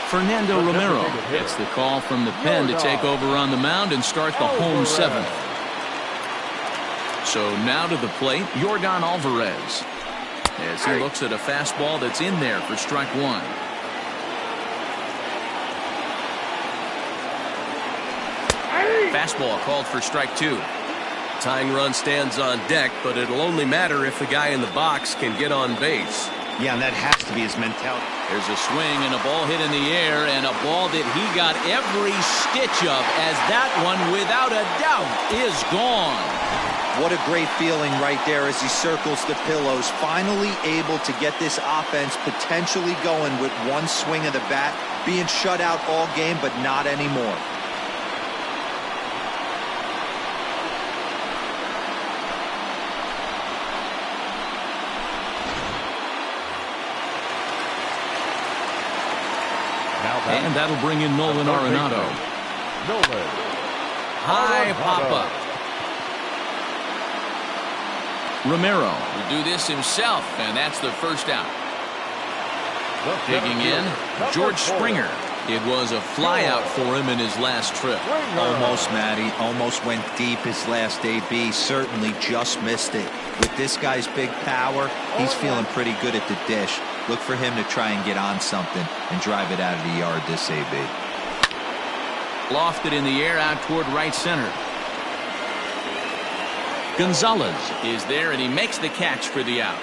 Fernando Romero gets the call from the pen to take over on the mound and start the home 7th. So now to the plate, Yordan Alvarez, as he looks at a fastball that's in there for strike 1. Fastball called for strike 2. Tying run stands on deck, but it'll only matter if the guy in the box can get on base. Yeah, and that has to be his mentality. There's a swing and a ball hit in the air, and a ball that he got every stitch of, as that one, without a doubt, is gone. What a great feeling right there as he circles the pillows. Finally able to get this offense potentially going with one swing of the bat. Being shut out all game, but not anymore. And that'll bring in Nolan Arenado. High pop-up. Romero will do this himself, and that's the first out. Digging in, George Springer. It was a flyout for him in his last trip. Almost, Matty. Almost went deep his last AB. Certainly just missed it. With this guy's big power, he's feeling pretty good at the dish. Look for him to try and get on something and drive it out of the yard this AB. Lofted in the air out toward right center. Gonzalez is there, and he makes the catch for the out.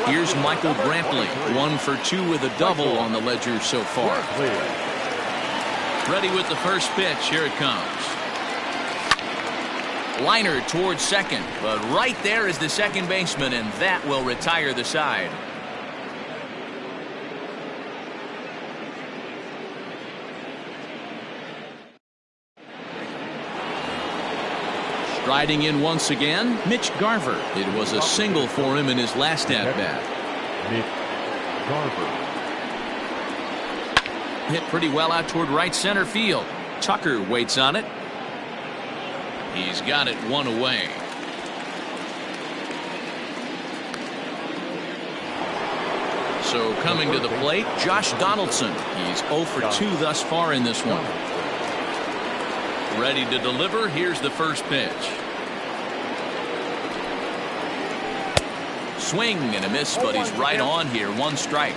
Here's Michael Brantley, 1 for 2 with a double on the ledger so far. Ready with the first pitch. Here it comes. Liner towards second, but right there is the second baseman, and that will retire the side. Striding in once again, Mitch Garver. It was a single for him in his last at-bat. Mitch Garver. Hit pretty well out toward right center field. Tucker waits on it. He's got it 1 away. So coming to the plate, Josh Donaldson. He's 0 for 2 thus far in this one. Ready to deliver. Here's the first pitch. Swing and a miss, but he's right on here. 1 strike.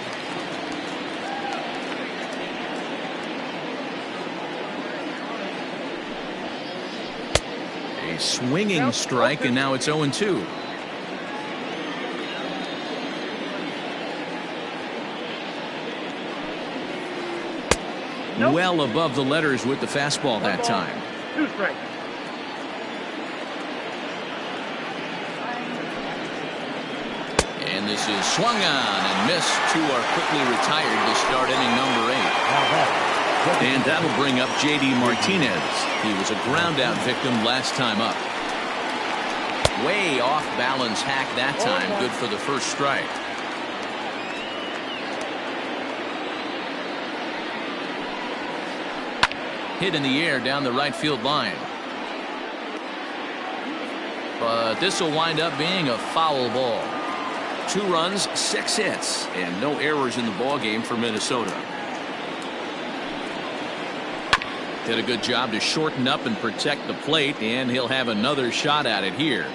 A swinging strike, and now it's 0-2. Well above the letters with the fastball that time. 2 strikes. And this is swung on and missed. 2 are quickly retired to start inning number 8. And that'll bring up J.D. Martinez. He was a ground out victim last time up. Way off balance hack that time. Good for the first strike. Hit in the air down the right field line. But this will wind up being a foul ball. 2 runs, 6 hits, and no errors in the ball game for Minnesota. Did a good job to shorten up and protect the plate, and he'll have another shot at it here.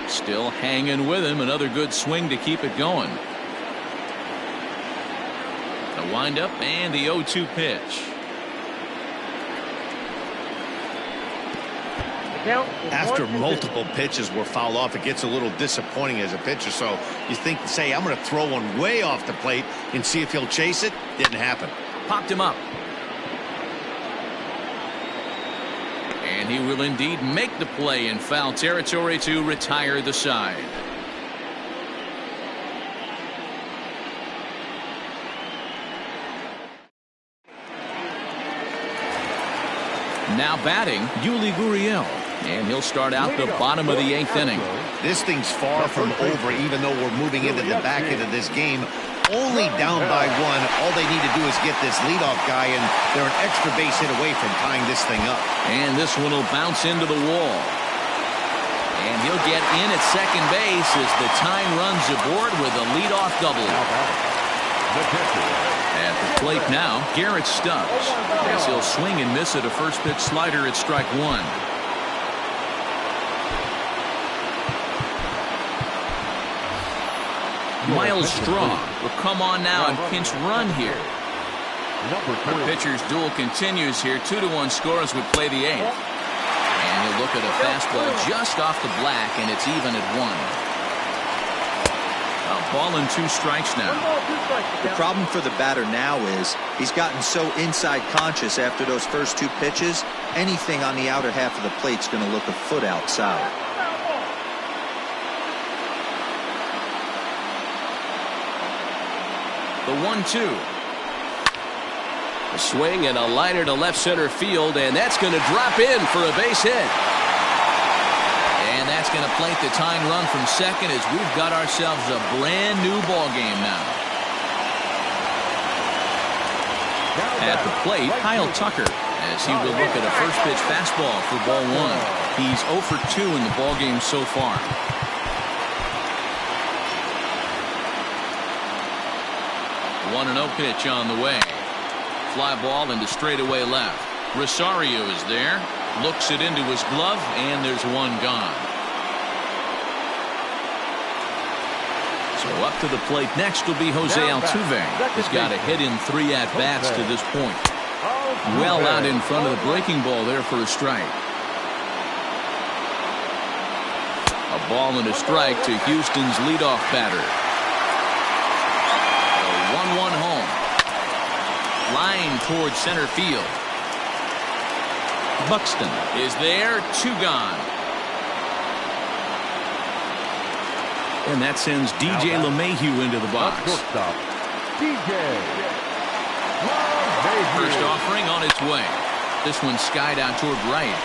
Still hanging with him. Another good swing to keep it going. Wind-up and the 0-2 pitch. After multiple pitches were fouled off, it gets a little disappointing as a pitcher. So you think, say, I'm going to throw one way off the plate and see if he'll chase it. Didn't happen. Popped him up. And he will indeed make the play in foul territory to retire the side. Now batting, Yuli Gurriel. And he'll start out the bottom of the 8th inning. This thing's far from over, even though we're moving into the back end of this game. Only down by 1. All they need to do is get this leadoff guy, and they're an extra base hit away from tying this thing up. And this one will bounce into the wall. And he'll get in at second base as the tying runs aboard with a leadoff double. At the plate now, Garrett Stubbs, as he'll swing and miss at a first pitch slider at strike 1. Miles Straw will come on now and pinch run here. The pitcher's duel continues here. 2-1 score as we play the 8th. And he'll look at a fastball just off the black, and it's even at 1. A ball and 2 strikes now. The problem for the batter now is he's gotten so inside conscious after those first 2 pitches. Anything on the outer half of the plate's going to look a foot outside. The 1-2. A swing and a liner to left center field, and that's going to drop in for a base hit. And that's going to plate the tying run from second as we've got ourselves a brand new ball game now. At the plate, Kyle Tucker, as he will look at a first pitch fastball for ball 1. He's 0 for 2 in the ball game so far. 1-0 pitch on the way. Fly ball into straightaway left. Rosario is there. Looks it into his glove, and there's one gone. So up to the plate next will be Jose Altuve. He's got a hit in 3 at-bats to this point. Well out in front of the breaking ball there for a strike. A ball and a strike to Houston's leadoff batter. 1-1 home. Line towards center field. Buxton is there. 2 gone. And that sends DJ LeMahieu into the box. First offering on its way. This one skied out toward right.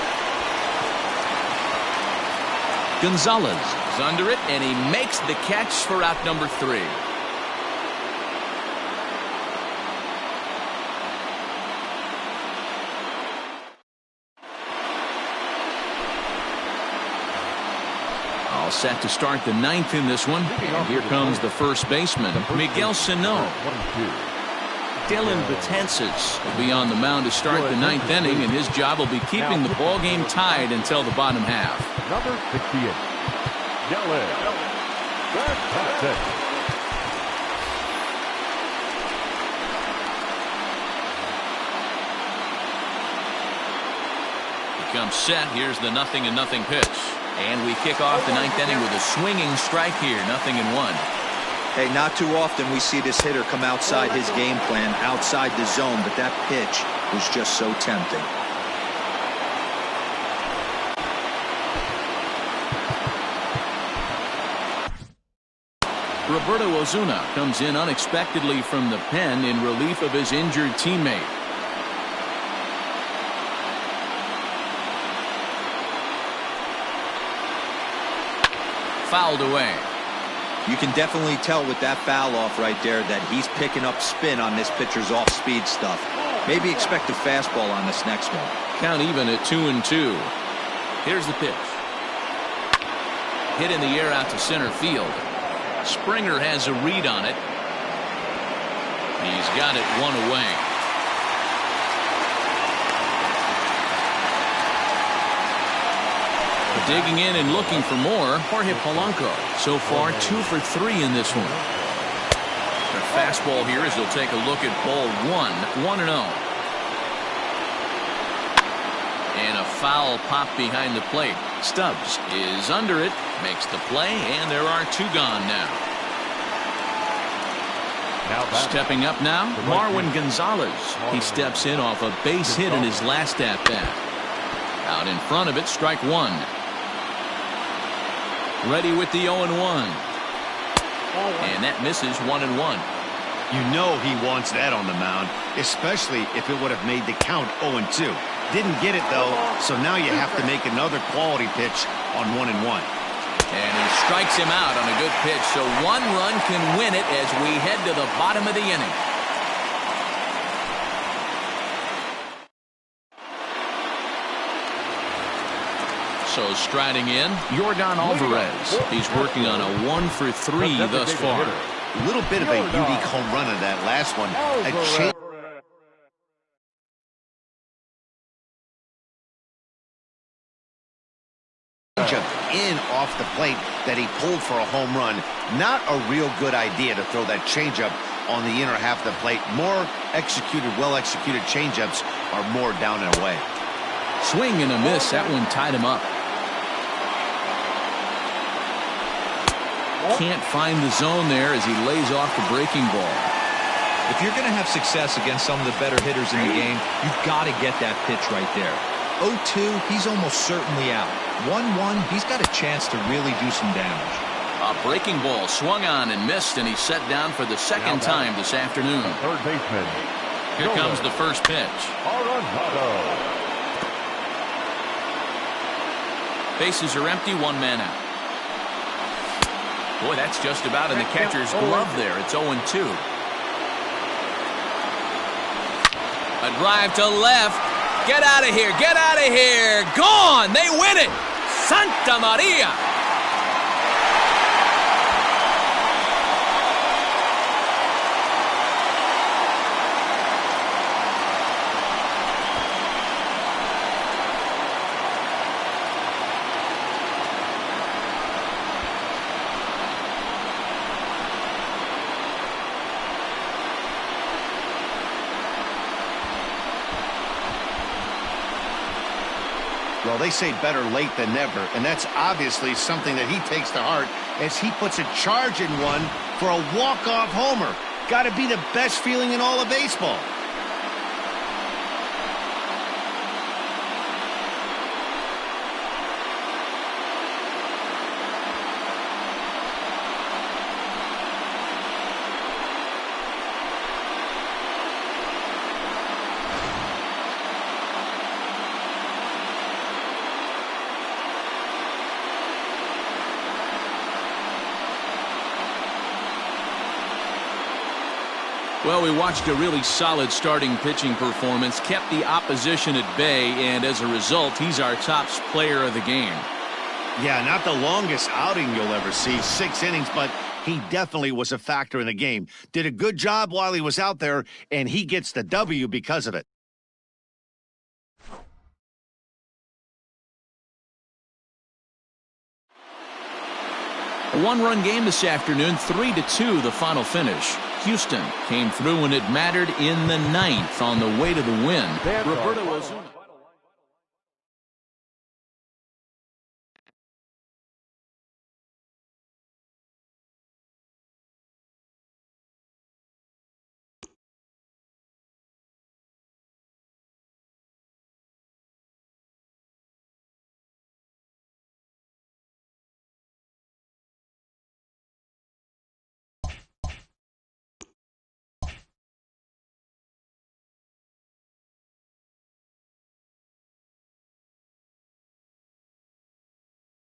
Gonzalez is under it, and he makes the catch for out number 3. All set to start the 9th in this one. And here comes the first baseman, Miguel Sano. Dylan Betances will be on the mound to start the 9th inning, and his job will be keeping the ball game tied until the bottom half. Number 68, Dylan Betances. Comes set. Here's the 0-0 pitch. And we kick off the 9th inning with a swinging strike here. 0-1. Hey, not too often we see this hitter come outside his game plan, outside the zone, but that pitch was just so tempting. Roberto Osuna comes in unexpectedly from the pen in relief of his injured teammate. Fouled away. You can definitely tell with that foul off right there that he's picking up spin on this pitcher's off-speed stuff. Maybe expect a fastball on this next one. Count even at 2-2. Here's the pitch. Hit in the air out to center field. Springer has a read on it. He's got it 1 away. Digging in and looking for more, Jorge Polanco. So far, 2 for 3 in this one. The fastball here as he'll take a look at ball 1-0. And a foul pop behind the plate. Stubbs is under it, makes the play, and there are 2 gone now. Stepping up now, Marwin Gonzalez. He steps in off a base hit in his last at-bat. Out in front of it, strike 1. Ready with the 0-1. And that misses 1-1. You know he wants that on the mound, especially if it would have made the count 0-2. Didn't get it, though, so now you have to make another quality pitch on 1-1. And he strikes him out on a good pitch, so 1 run can win it as we head to the bottom of the inning. So striding in, Yordan Alvarez. He's working on a 1-for-3 thus far. A little bit of a unique home run in that last one. A change. In off the plate that he pulled for a home run. Not a real good idea to throw that changeup on the inner half of the plate. More executed, well-executed changeups are more down and away. Swing and a miss. That one tied him up. Can't find the zone there as he lays off the breaking ball. If you're going to have success against some of the better hitters in the game, you've got to get that pitch right there. 0-2, he's almost certainly out. 1-1, he's got a chance to really do some damage. A breaking ball swung on and missed, and he's set down for the second time this afternoon. Third baseman. Here comes the first pitch. Bases are empty, 1 man out. Boy, that's just about in the catcher's glove there. It's 0-2. A drive to left. Get out of here. Get out of here. Gone. They win it. Santa Maria. Well, they say better late than never, and that's obviously something that he takes to heart as he puts a charge in one for a walk-off homer. Got to be the best feeling in all of baseball. Well, we watched a really solid starting pitching performance, kept the opposition at bay, and as a result, he's our top player of the game. Yeah, not the longest outing you'll ever see, 6 innings, but he definitely was a factor in the game. Did a good job while he was out there, and he gets the W because of it. A 1-run game this afternoon, 3-2 the final finish. Houston came through when it mattered in the 9th on the way to the win. Roberto Osuna.